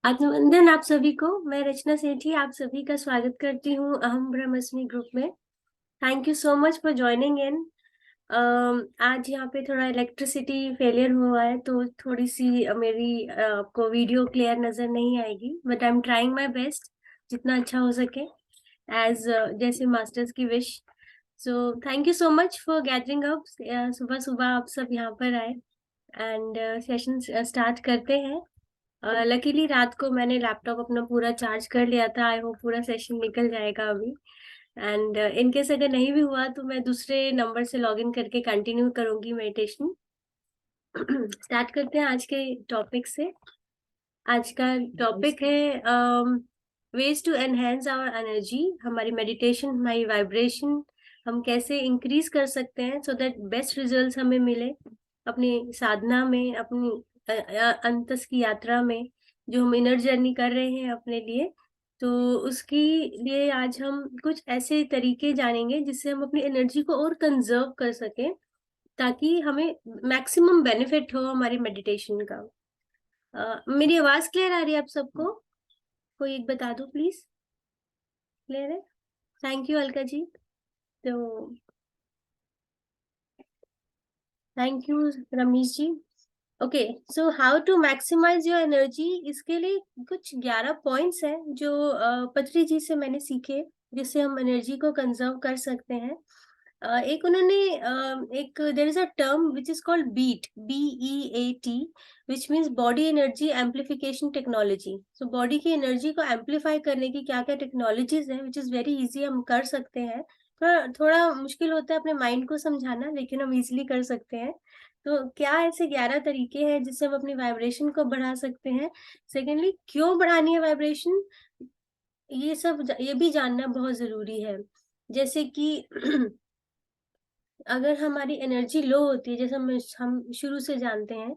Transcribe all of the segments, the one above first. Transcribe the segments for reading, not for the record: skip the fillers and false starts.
अभिनंदन आप सभी को। मैं रचना सेठी आप सभी का स्वागत करती हूँ अहम ब्रह्मस्मि ग्रुप में। Thank you so much for joining इन। आज यहाँ पे थोड़ा इलेक्ट्रिसिटी फेलियर हुआ है तो थोड़ी सी मेरी आपको वीडियो क्लियर नजर नहीं आएगी, but I am trying my best जितना अच्छा हो सके एज जैसे मास्टर्स की wish. So thank you so much for gathering up. सुबह सुबह आप सब यहाँ पर आए एंड सेशन स्टार्ट करते हैं। लकीली रात को मैंने लैपटॉप अपना पूरा चार्ज कर लिया था। आई होप पूरा सेशन निकल जाएगा अभी। एंड इन केस अगर नहीं भी हुआ तो मैं दूसरे नंबर से लॉग इन करके कंटिन्यू करूंगी मेडिटेशन। स्टार्ट करते हैं आज के टॉपिक से। आज का टॉपिक है ways to enhance our energy. हमारी मेडिटेशन, हमारी वाइब्रेशन हम कैसे इंक्रीज कर सकते हैं सो दैट बेस्ट रिजल्ट्स हमें मिले अपनी साधना में, अपनी अंतस की यात्रा में जो हम इनर जर्नी कर रहे हैं अपने लिए। तो उसकी लिए आज हम कुछ ऐसे तरीके जानेंगे जिससे हम अपनी एनर्जी को और कंजर्व कर सकें, ताकि हमें मैक्सिमम बेनिफिट हो हमारी मेडिटेशन का। मेरी आवाज क्लियर आ रही है आप सबको? कोई एक बता दो प्लीज। क्लियर है? Thank you Alka ji. तो thank you Ramesh ji. Okay, so how to maximise your energy, इसके लिए कुछ 11 पॉइंट्स हैं जो पत्री जी से मैंने सीखे, जिससे हम एनर्जी को कंजर्व कर सकते हैं। एक उन्होंने एक there is a term which is called beat, BEAT, which means body energy amplification technology. So body की एनर्जी को एम्पलीफाई करने की क्या क्या टेक्नोलॉजीज हैं, विच इज वेरी इजी, हम कर सकते हैं। थोड़ा थोड़ा मुश्किल होता है अपने माइंड को समझाना, लेकिन हम इजिली कर सकते हैं। तो क्या ऐसे 11 तरीके हैं जिससे हम अपनी वाइब्रेशन को बढ़ा सकते हैं? सेकेंडली, क्यों बढ़ानी है वाइब्रेशन, ये भी जानना बहुत जरूरी है। जैसे कि अगर हमारी एनर्जी लो होती है, जैसे हम शुरू से जानते हैं,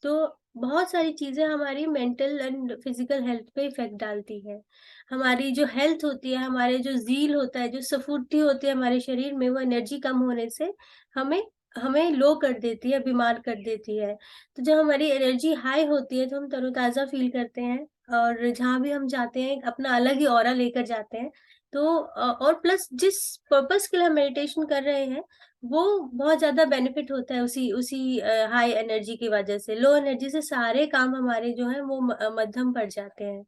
तो बहुत सारी चीजें हमारी मेंटल एंड फिजिकल हेल्थ पे इफेक्ट डालती है। हमारी जो हेल्थ होती है, हमारे जो जील होता है, जो स्फूर्ति होती है हमारे शरीर में, वो एनर्जी कम होने से हमें हमें लो कर देती है, बीमार कर देती है। तो जब हमारी एनर्जी हाई होती है तो हम तरोताजा फील करते हैं, और जहाँ भी हम जाते हैं अपना अलग ही ऑरा लेकर जाते हैं। तो और प्लस जिस पर्पस के लिए हम मेडिटेशन कर रहे हैं, वो बहुत ज्यादा बेनिफिट होता है उसी उसी हाई एनर्जी की वजह से। लो एनर्जी से सारे काम हमारे जो है वो मध्यम पड़ जाते हैं।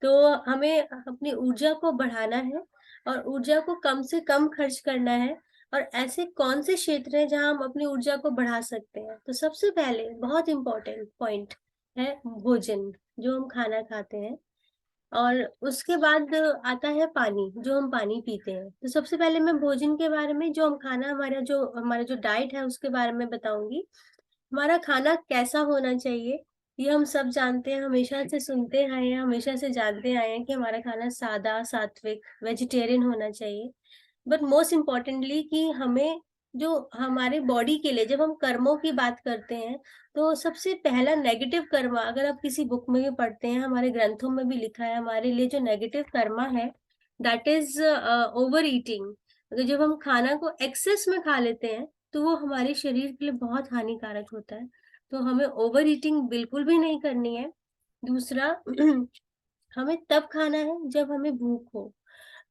तो हमें अपनी ऊर्जा को बढ़ाना है और ऊर्जा को कम से कम खर्च करना है। और ऐसे कौन से क्षेत्र हैं जहां हम अपनी ऊर्जा को बढ़ा सकते हैं? तो सबसे पहले बहुत इंपॉर्टेंट पॉइंट है भोजन, जो हम खाना खाते हैं। और उसके बाद आता है पानी, जो हम पानी पीते हैं। तो सबसे पहले मैं भोजन के बारे में, जो हम खाना, हमारा जो डाइट है उसके बारे में बताऊंगी। हमारा खाना कैसा होना चाहिए, ये हम सब जानते हैं, हमेशा से सुनते आए हैं, हमेशा से जानते आए हैं कि हमारा खाना सादा, सात्विक, वेजिटेरियन होना चाहिए। बट मोस्ट इम्पॉर्टेंटली कि हमें, जो हमारे बॉडी के लिए, जब हम कर्मों की बात करते हैं, तो सबसे पहला नेगेटिव कर्मा, अगर आप किसी बुक में भी पढ़ते हैं, हमारे ग्रंथों में भी लिखा है, हमारे लिए जो नेगेटिव कर्मा है दैट इज ओवर ईटिंग। अगर जब हम खाना को एक्सेस में खा लेते हैं तो वो हमारे शरीर के लिए बहुत हानिकारक होता है। तो हमें ओवर ईटिंग बिल्कुल भी नहीं करनी है। दूसरा, हमें तब खाना है जब हमें भूख हो।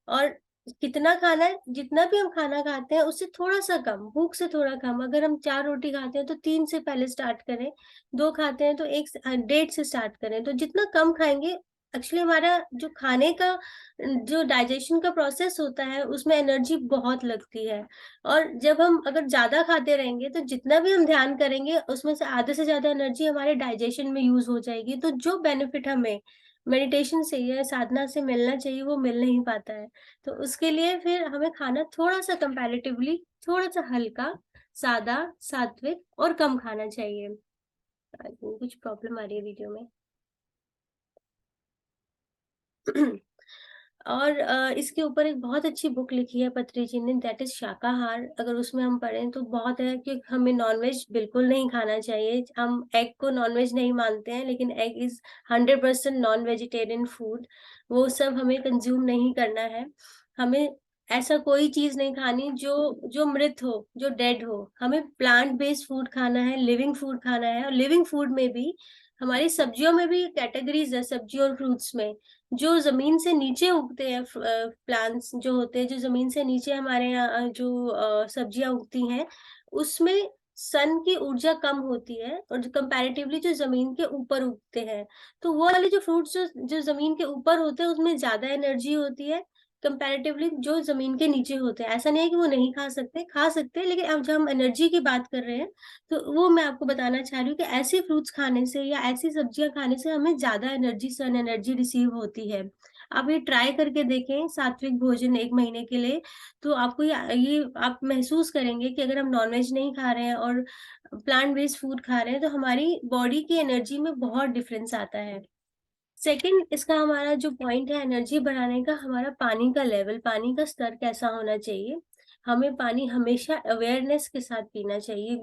और कितना खाना है, जितना भी हम खाना खाते हैं उससे थोड़ा सा कम, भूख से थोड़ा कम। अगर हम 4 रोटी खाते हैं तो 3 से पहले स्टार्ट करें, 2 खाते हैं तो 1 से स्टार्ट करें। तो जितना कम खाएंगे, एक्चुअली हमारा जो खाने का, जो डाइजेशन का प्रोसेस होता है, उसमें एनर्जी बहुत लगती है। और जब हम अगर ज्यादा खाते रहेंगे तो जितना भी हम ध्यान करेंगे उसमें से आधे से ज्यादा एनर्जी हमारे डाइजेशन में यूज हो जाएगी। तो जो बेनिफिट हमें मेडिटेशन से या साधना से मिलना चाहिए वो मिल नहीं पाता है। तो उसके लिए फिर हमें खाना थोड़ा सा कंपैरेटिवली थोड़ा सा हल्का, सादा, सात्विक और कम खाना चाहिए। कुछ प्रॉब्लम आ रही है वीडियो में। और इसके ऊपर एक बहुत अच्छी बुक लिखी है पत्री जी ने, दैट इज शाकाहार। अगर उसमें हम पढ़ें तो बहुत है कि हमें नॉनवेज बिल्कुल नहीं खाना चाहिए। हम एग को नॉनवेज नहीं मानते हैं, लेकिन egg is 100% non vegetarian food. वो सब हमें कंज्यूम नहीं करना है। हमें ऐसा कोई चीज नहीं खानी जो जो मृत हो, जो डेड हो। हमें प्लांट बेस्ड फूड खाना है, लिविंग फूड खाना है। और लिविंग फूड में भी हमारी सब्जियों में भी कैटेगरीज है, सब्जी और फ्रूट्स में। जो जमीन से नीचे उगते हैं प्लांट्स जो होते हैं, जो जमीन से नीचे हमारे यहाँ जो सब्जियां उगती हैं, उसमें सन की ऊर्जा कम होती है, और जो कंपैरेटिवली जो जमीन के ऊपर उगते हैं, तो वो वाले जो फ्रूट्स जो जो जमीन के ऊपर होते हैं उसमें ज्यादा एनर्जी होती है कंपैरेटिवली जो जमीन के नीचे होते हैं। ऐसा नहीं है कि वो नहीं खा सकते हैं, लेकिन अब जब हम एनर्जी की बात कर रहे हैं, तो वो मैं आपको बताना चाह रही हूँ कि ऐसे फ्रूट्स खाने से या ऐसी सब्जियां खाने से हमें ज्यादा एनर्जी, सन एनर्जी रिसीव होती है। आप ये ट्राई करके देखें, सात्विक भोजन 1 महीने के लिए, तो आपको ये आप महसूस करेंगे कि अगर हम नॉनवेज नहीं खा रहे हैं और प्लांट बेस्ड फूड खा रहे हैं, तो हमारी बॉडी की एनर्जी में बहुत डिफरेंस आता है। सेकंड, इसका हमारा जो पॉइंट है एनर्जी बढ़ाने का, हमारा पानी का लेवल, पानी का स्तर कैसा होना चाहिए। हमें पानी हमेशा अवेयरनेस के साथ पीना चाहिए।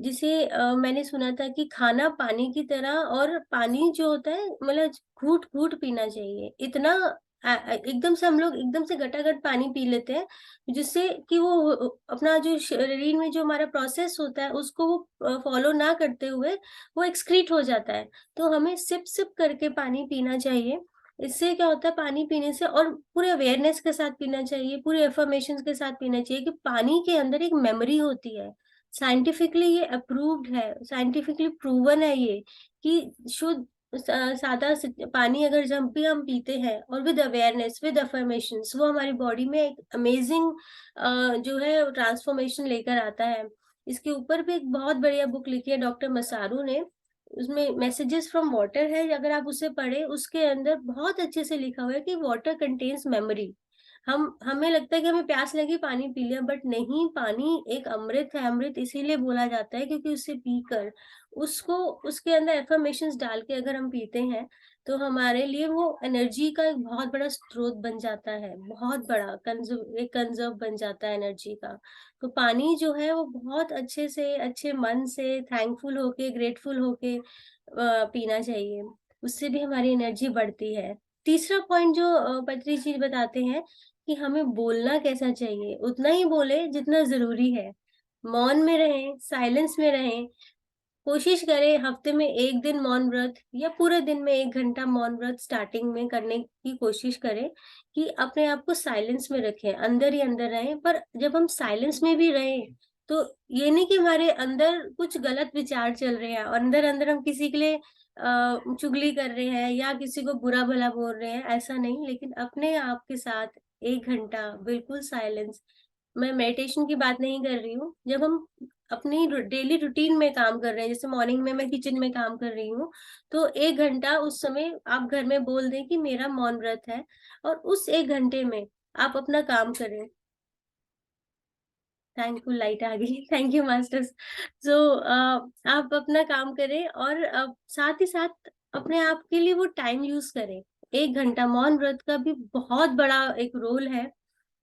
जिसे मैंने सुना था कि खाना पानी की तरह, और पानी जो होता है मतलब घूट घूट पीना चाहिए। इतना एकदम से हम लोग एकदम से गटागट पानी पी लेते हैं, जिससे कि वो अपना जो शरीर में जो हमारा प्रोसेस होता है उसको वो फॉलो ना करते हुए वो एक्सक्रीट हो जाता है। तो हमें सिप सिप करके पानी पीना चाहिए। इससे क्या होता है, पानी पीने से, और पूरे अवेयरनेस के साथ पीना चाहिए, पूरे अफर्मेशंस के साथ पीना चाहिए कि पानी के अंदर एक मेमोरी होती है। साइंटिफिकली ये अप्रूव्ड है, साइंटिफिकली प्रूवन है ये, कि शुद्ध सादा पानी अगर जब भी हम पीते हैं और विद अवेयरनेस, विद अफर्मेशंस, वो हमारी बॉडी में एक अमेजिंग जो है ट्रांसफॉर्मेशन लेकर आता है। इसके ऊपर भी एक बहुत बढ़िया बुक लिखी है डॉक्टर मसारू ने। उसमें मैसेजेस फ्रॉम वाटर है, अगर आप उसे पढ़े, उसके अंदर बहुत अच्छे से लिखा हुआ है कि वाटर कंटेन्स मेमोरी। हमें लगता है कि हमें प्यास लगी पानी पी लिया, बट नहीं, पानी एक अमृत है। अमृत इसीलिए बोला जाता है क्योंकि उसे पीकर, उसको, उसके अंदर एफर्मेशंस डाल के अगर हम पीते हैं, तो हमारे लिए वो एनर्जी का एक बहुत बड़ा स्रोत बन जाता है, बहुत बड़ा एक कंजर्व बन जाता है एनर्जी का। तो पानी जो है वो बहुत अच्छे से, अच्छे मन से, थैंकफुल होके, ग्रेटफुल होके पीना चाहिए। उससे भी हमारी एनर्जी बढ़ती है। तीसरा पॉइंट जो पत्री जी बताते हैं कि हमें बोलना कैसा चाहिए, उतना ही बोले जितना जरूरी है। मौन में रहें, साइलेंस में रहें। कोशिश करें हफ्ते में 1 दिन मौन व्रत, या पूरे दिन में 1 घंटा मौन व्रत स्टार्टिंग में करने की कोशिश करें, कि अपने आप को साइलेंस में रखें, अंदर ही अंदर रहें। पर जब हम साइलेंस में भी रहें, तो ये नहीं कि हमारे अंदर कुछ गलत विचार चल रहे हैं और अंदर अंदर हम किसी के लिए चुगली कर रहे हैं या किसी को बुरा भला बोल रहे हैं, ऐसा नहीं। लेकिन अपने आप के साथ 1 घंटा बिल्कुल साइलेंस। मैं मेडिटेशन की बात नहीं कर रही हूँ, जब हम अपनी डेली रूटीन में काम कर रहे हैं, जैसे मॉर्निंग में मैं किचन में काम कर रही हूँ, तो 1 घंटा उस समय आप घर में बोल दें कि मेरा मौन व्रत है, और उस 1 घंटे में आप अपना काम करें। थैंकफुल लाइट आ गई थैंक यू मास्टर्स। सो आप अपना काम करें, और साथ ही साथ अपने आप के लिए वो टाइम यूज करें। 1 घंटा मौन व्रत का भी बहुत बड़ा एक रोल है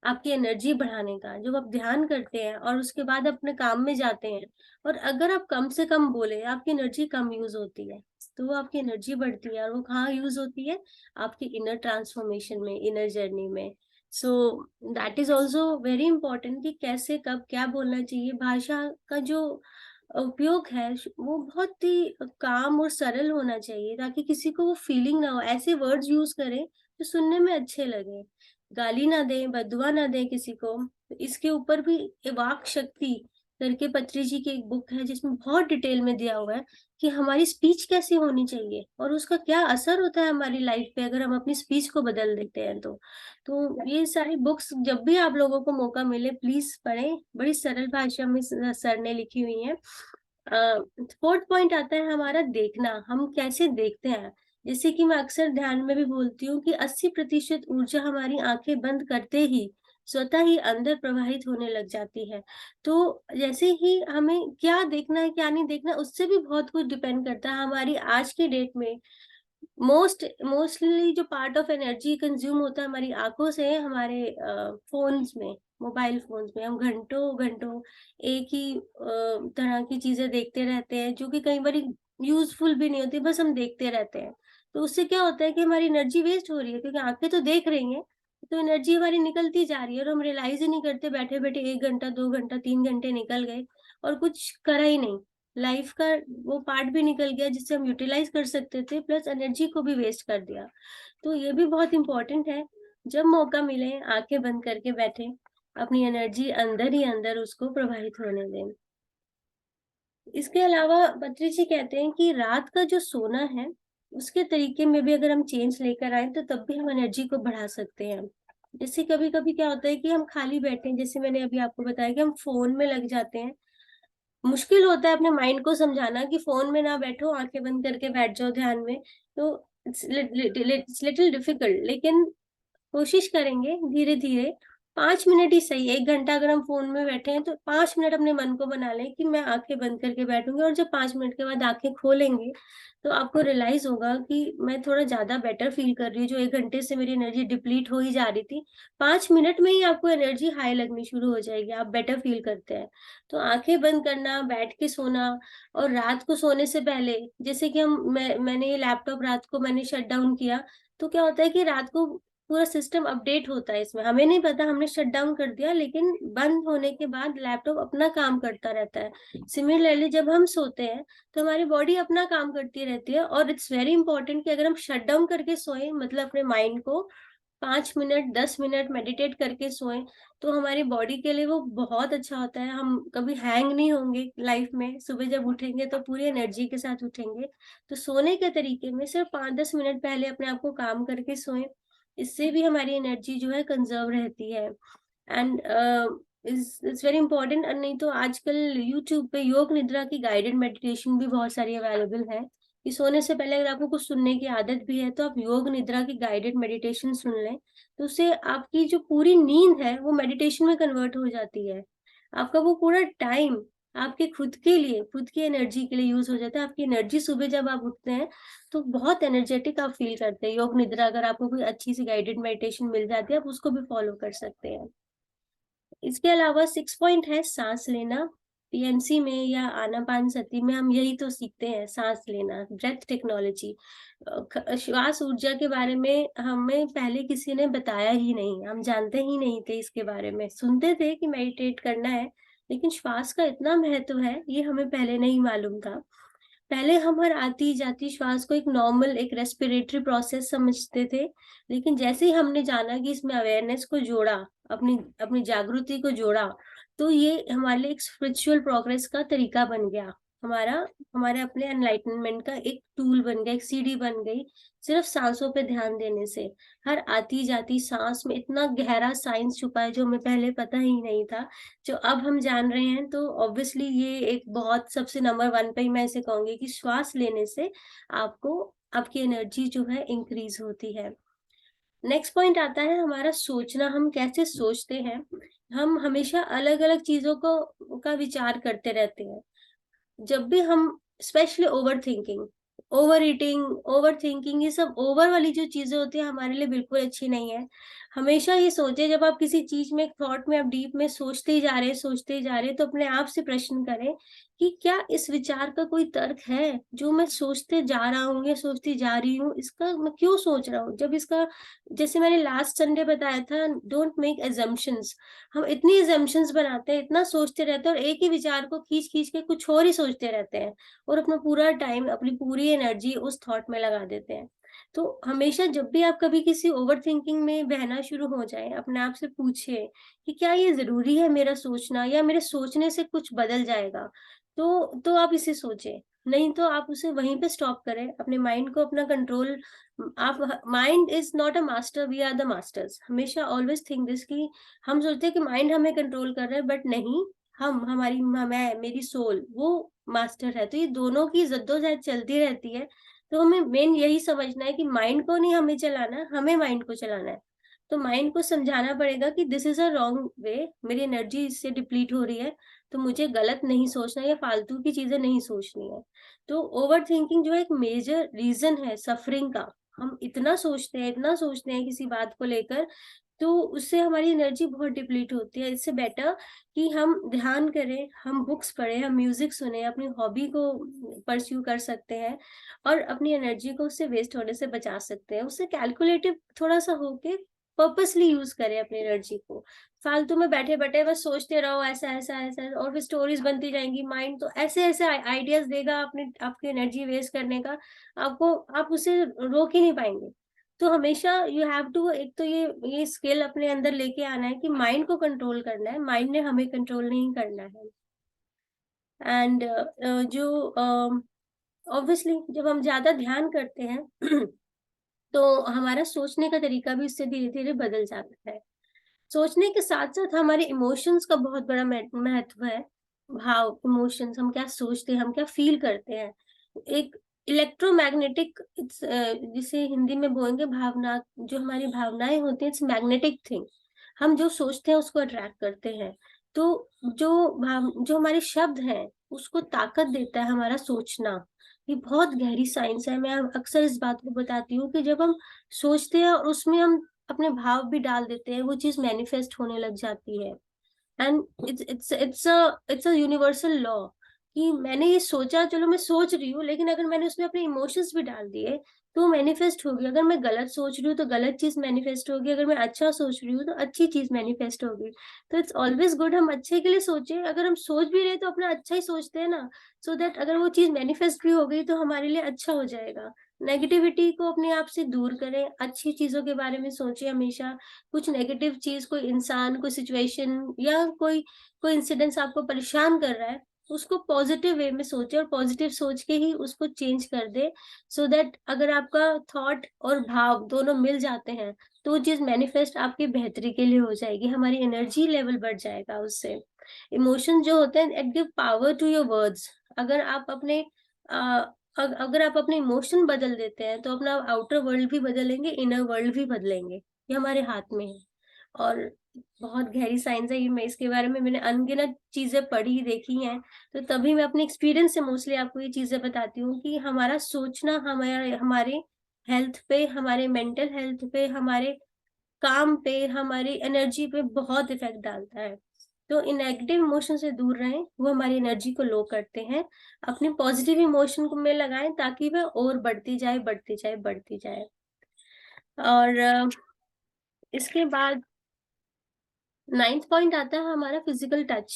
आपकी एनर्जी बढ़ाने का। जब आप ध्यान करते हैं और उसके बाद अपने काम में जाते हैं, और अगर आप कम से कम बोले, आपकी एनर्जी कम यूज होती है, तो वो आपकी एनर्जी बढ़ती है, और वो कहाँ यूज होती है, आपकी इनर ट्रांसफॉर्मेशन में, इनर जर्नी में। So that is also very important कि कैसे कब क्या बोलना चाहिए। भाषा का जो उपयोग है वो बहुत ही काम और सरल होना चाहिए, ताकि किसी को वो फीलिंग ना हो। ऐसे वर्ड्स यूज करें जो सुनने में अच्छे लगे, गाली ना दें, बददुआ ना दें किसी को। तो इसके ऊपर भी वाक शक्ति करके पत्री जी की एक बुक है, जिसमें बहुत डिटेल में दिया हुआ है कि हमारी स्पीच कैसी होनी चाहिए और उसका क्या असर होता है हमारी लाइफ पे अगर हम अपनी स्पीच को बदल देते हैं। तो ये सारी बुक्स जब भी आप लोगों को मौका मिले प्लीज पढ़ें, बड़ी सरल भाषा में सर ने लिखी हुई है। फोर्थ पॉइंट आता है हमारा देखना, हम कैसे देखते हैं। जैसे कि मैं अक्सर ध्यान में भी बोलती हूँ कि 80% ऊर्जा हमारी आंखें बंद करते ही स्वतः ही अंदर प्रवाहित होने लग जाती है। तो जैसे ही हमें क्या देखना है क्या नहीं देखना, उससे भी बहुत कुछ डिपेंड करता है। हमारी आज की डेट में मोस्टली जो पार्ट ऑफ एनर्जी कंज्यूम होता है हमारी आंखों से, हमारे फोन्स में, मोबाइल फोन्स में। हम घंटों घंटों एक ही तरह की चीजें देखते रहते हैं, जो कि कई बार यूजफुल भी नहीं होती, बस हम देखते रहते हैं। तो उससे क्या होता है कि हमारी एनर्जी वेस्ट हो रही है, क्योंकि आंखें तो देख रही हैं, तो एनर्जी हमारी निकलती जा रही है, और हम रियलाइज ही नहीं करते, बैठे बैठे 1 घंटा, 2 घंटा, 3 घंटे निकल गए और कुछ करा ही नहीं। लाइफ का वो पार्ट भी निकल गया जिससे हम यूटिलाइज़ कर सकते थे, प्लस एनर्जी को भी वेस्ट कर दिया। तो ये भी बहुत इम्पोर्टेंट है, जब मौका मिले आँखें बंद करके बैठें, अपनी एनर्जी अंदर ही अंदर उसको प्रवाहित होने दें। इसके अलावा पत्री जी कहते हैं कि रात का जो सोना है, उसके तरीके में भी अगर हम चेंज लेकर आएँ तो तब भी हम एनर्जी को बढ़ा सकते हैं। जैसे कभी-कभी क्या होता है कि हम खाली बैठे हैं, जैसे मैंने अभी आपको बताया कि हम फ़ोन में लग जाते हैं। मुश्किल होता है अपने माइंड को समझाना कि फ़ोन में ना बैठो, आँखें बंद करके बैठ जाओ ध्यान में, तो इट्स लिटिल डिफिकल्ट, लेकिन कोशिश करेंगे धीरे-धीरे, 5 मिनट ही सही, 1 घंटा अगर हम फ़ोन में बैठे हैं तो 5 मिनट अपने मन को बना लें कि मैं आँखें बंद करके बैठूँगी, और जब 5 मिनट के बाद आँखें खोलेंगे, तो आपको रियलाइज़ होगा कि मैं थोड़ा ज़्यादा बेटर फ़ील कर रही हूँ, जो 1 घंटे से मेरी एनर्जी डिप्लीट हो ही जा रही थी, 5 मिनट में ही आपको एनर्जी हाई लगनी शुरू हो जाएगी, आप बेटर फ़ील करते हैं। तो आँखें बंद करना, बैठ के सोना, और रात को सोने से पहले जैसे कि मैंने ये लैपटॉप रात को मैंने शट डाउन किया, तो क्या होता है कि रात को पूरा सिस्टम अपडेट होता है इसमें। हमें नहीं पता हमने शट डाउन कर दिया, लेकिन बंद होने के बाद लैपटॉप अपना काम करता रहता है। सिमिलरली जब हम सोते हैं, तो हमारी बॉडी अपना काम करती रहती है, और इट्स वेरी इंपॉर्टेंट कि अगर हम शट डाउन करके सोएँ, मतलब अपने माइंड को 5 मिनट, 10 मिनट मेडिटेट करके सोएँ, तो हमारी बॉडी के लिए वो बहुत अच्छा होता है। हम कभी हैंग नहीं होंगे लाइफ में, सुबह जब उठेंगे तो पूरी एनर्जी के साथ उठेंगे। तो सोने के तरीके में सिर्फ 5-10 मिनट पहले अपने आप को काम करके सोएँ, इससे भी हमारी एनर्जी जो है कंज़र्व रहती है। And it's very important. नहीं तो आजकल यूट्यूब पे योग निद्रा की गाइडेड मेडिटेशन भी बहुत सारी अवेलेबल है, कि सोने से पहले अगर आपको कुछ सुनने की आदत भी है, तो आप योग निद्रा की गाइडेड मेडिटेशन सुन लें, तो उससे आपकी जो पूरी नींद है, वो मेडिटेशन में कन्वर्ट हो जाती है। आपका वो पूरा टाइम आपके खुद के लिए, खुद की एनर्जी के लिए यूज़ हो जाता है। आपकी एनर्जी सुबह जब आप उठते हैं, तो बहुत एनर्जेटिक आप फ़ील करते हैं। योग निद्रा अगर आपको कोई अच्छी-सी गाइडेड मेडिटेशन मिल जाती है, आप उसको भी फ़ॉलो कर सकते हैं। इसके अलावा 6 पॉइंट है साँस लेना। पीएमसी में या आनापानसति में हम यही तो सीखते हैं, साँस लेना, ब्रेथ टेक्नोलॉजी। श्वास ऊर्जा के बारे में हमें पहले किसी ने बताया ही नहीं, हम जानते ही नहीं थे इसके बारे में। सुनते थे कि मेडिटेट करना है, लेकिन श्वास का इतना महत्व है, ये हमें पहले नहीं मालूम था। पहले हम हर आती-जाती श्वास को एक नॉर्मल, एक रेस्पिरेटरी प्रोसेस समझते थे, लेकिन जैसे ही हमने जाना कि इसमें अवेयरनेस को जोड़ा, अपनी अपनी जागृति को जोड़ा, तो ये हमारे लिए एक स्पिरिचुअल प्रोग्रेस का तरीका बन गया। हमारा हमारे अपने एनलाइटनमेंट का एक टूल बन गया, एक सीढ़ी बन गई, सिर्फ साँसों पे ध्यान देने से। हर आती-जाती साँस में इतना गहरा साइंस छुपा है, जो हमें पहले पता ही नहीं था। जो अब हम जान रहे हैं, तो ऑब्वियसली ये एक बहुत सबसे नंबर 1 पे ही मैं इसे कहूँगी कि श्वास लेने से आपको आपकी एनर्जी जो है इंक्रीज़ होती है। नेक्स्ट पॉइंट आता है हमारा सोचना, हम कैसे सोचते हैं। हम हमेशा अलग-अलग चीज़ों को का विचार करते रहते हैं। जब भी हम स्पेशली ओवरथिंकिंग, ओवरईटिंग, ओवरथिंकिंग, ये सब ओवर वाली जो चीज़ें होती हैं हमारे लिए बिल्कुल अच्छी नहीं है। हमेशा ये सोचिए, जब आप किसी चीज़ में, एक थॉट में आप डीप में सोचते ही जा रहे हैं, सोचते ही जा रहे हैं, तो अपने आप से प्रश्न करें कि क्या इस विचार का कोई तर्क है? जो मैं सोचते जा रहा हूँ या सोचती जा रही हूँ, इसका मैं क्यों सोच रहा हूँ? जब इसका, जैसे मैंने लास्ट संडे बताया था, डोंट मेक असम्पशन्स। हम इतनी असम्पशन्स बनाते हैं, इतना सोचते रहते हैं, और एक ही विचार को खींच-खींच के कुछ और ही सोचते रहते हैं, और अपना पूरा टाइम, अपनी पूरी एनर्जी उस थॉट में लगा देते हैं। तो हमेशा जब भी आप कभी किसी ओवरथिंकिंग में बहना शुरू हो जाएँ, अपने आप से पूछिए कि क्या ये ज़रूरी है मेरा सोचना, या मेरे सोचने से कुछ बदल जाएगा? तो आप इसे सोचें, नहीं तो आप उसे वहीं पे स्टॉप करें, अपने माइंड को अपना कंट्रोल। आप mind is not a master, we are the masters. हमेशा ऑलवेज़ थिंक दिस, कि हम सोचते हैं कि माइंड हमें कंट्रोल कर रहा है, बट नहीं, हम हमारी मैं, मेरी सोल वो मास्टर है। तो ये दोनों की जद्दोजहद चलती रहती है। तो हमें मेन यही समझना है कि माइंड को नहीं हमें चलाना, हमें माइंड को चलाना है। तो माइंड को समझाना पड़ेगा कि this is a wrong way, मेरी एनर्जी इससे डिप्लीट हो रही है, तो मुझे गलत नहीं सोचना, या फालतू की चीज़ें नहीं सोचनी है। तो ओवरथिंकिंग जो है एक मेजर रीज़न है सफरिंग का। हम इतना सोचते हैं किसी बात को लेकर, तो उससे हमारी एनर्जी बहुत डिप्लीट होती है। इससे बेटर कि हम ध्यान करें, हम बुक्स पढ़ें, हम म्यूज़िक सुनें, अपनी हॉबी को परस्यू कर सकते हैं, और अपनी एनर्जी को उससे वेस्ट होने से बचा सकते हैं। उससे कैलकुलेटिव थोड़ा-सा होके पर्पसली यूज करें अपनी एनर्जी को। फालतू में बैठे बैठे बस सोचते रहो ऐसा ऐसा ऐसा, और फिर स्टोरीज बनती जाएंगी। माइंड तो ऐसे ऐसे आइडियाज देगा अपने आपकी एनर्जी वेस्ट करने का, आपको आप उसे रोक ही नहीं पाएंगे। तो हमेशा यू हैव टू, एक तो ये स्किल अपने अंदर लेके आना है कि माइंड को कंट्रोल करना है, माइंड ने हमें कंट्रोल नहीं करना है। एंड जो ऑब्वियसली जब हम ज्यादा ध्यान करते हैं तो हमारा सोचने का तरीका भी उससे धीरे धीरे बदल जाता है। सोचने के साथ साथ हमारे इमोशंस का बहुत बड़ा महत्व है। भाव, इमोशंस, हम क्या सोचते हैं, हम क्या फील करते हैं। एक इलेक्ट्रोमैग्नेटिक, जिसे हिंदी में बोलेंगे भावना, जो हमारी भावनाएं होती हैं, इट्स मैग्नेटिक थिंग। हम जो सोचते हैं उसको अट्रैक्ट करते हैं। तो जो जो हमारे शब्द हैं उसको ताकत देता है हमारा सोचना। ये बहुत गहरी साइंस है। मैं अक्सर इस बात को बताती हूँ कि जब हम सोचते हैं और उसमें हम अपने भाव भी डाल देते हैं, वो चीज मैनिफेस्ट होने लग जाती है। And it's a universal law कि मैंने ये सोचा, चलो मैं सोच रही हूँ, लेकिन अगर मैंने उसमें अपने इमोशंस भी डाल दिए तो वो मैनिफेस्ट होगी। अगर मैं गलत सोच रही हूँ तो गलत चीज मैनिफेस्ट होगी, अगर मैं अच्छा सोच रही हूँ तो अच्छी चीज मैनिफेस्ट होगी। तो इट्स ऑलवेज गुड हम अच्छे के लिए सोचें। अगर हम सोच भी रहे तो अपना अच्छा ही सोचते हैं ना, सो दैट अगर वो चीज मैनिफेस्ट भी हो गई तो हमारे लिए अच्छा हो जाएगा। नेगेटिविटी को अपने आप से दूर करें, अच्छी चीजों के बारे में सोचें हमेशा। कुछ नेगेटिव चीज, कोई इंसान, कोई सिचुएशन या कोई कोई इंसिडेंस आपको परेशान कर रहा है, उसको पॉजिटिव वे में सोचे और पॉजिटिव सोच के ही उसको चेंज कर दे। सो दैट अगर आपका थॉट और भाव दोनों मिल जाते हैं तो वो चीज मैनिफेस्ट आपकी बेहतरी के लिए हो जाएगी, हमारी एनर्जी लेवल बढ़ जाएगा उससे। इमोशन जो होते हैं, it give power to your words. अगर आप अपने अगर आप अपने इमोशन बदल देते हैं तो अपना आउटर वर्ल्ड भी बदलेंगे, इनर वर्ल्ड भी बदलेंगे। ये हमारे हाथ में है। और बहुत गहरी साइंस है ये। मैं इसके बारे में मैंने अनगिनत चीजें पढ़ी देखी हैं, तो तभी मैं अपने एक्सपीरियंस से मोस्टली आपको ये चीजें बताती हूँ कि हमारा सोचना हमारे हमारे हेल्थ पे, हमारे मेंटल हेल्थ पे, हमारे काम पे, हमारी एनर्जी पे बहुत इफेक्ट डालता है। तो इन नेगेटिव इमोशन से दूर रहें, वो हमारी एनर्जी को लो करते हैं। अपने पॉजिटिव इमोशन को में लगाएं ताकि वह और बढ़ती जाए, बढ़ती जाए, बढ़ती जाए। और इसके बाद 9th पॉइंट आता है हमारा फिजिकल टच।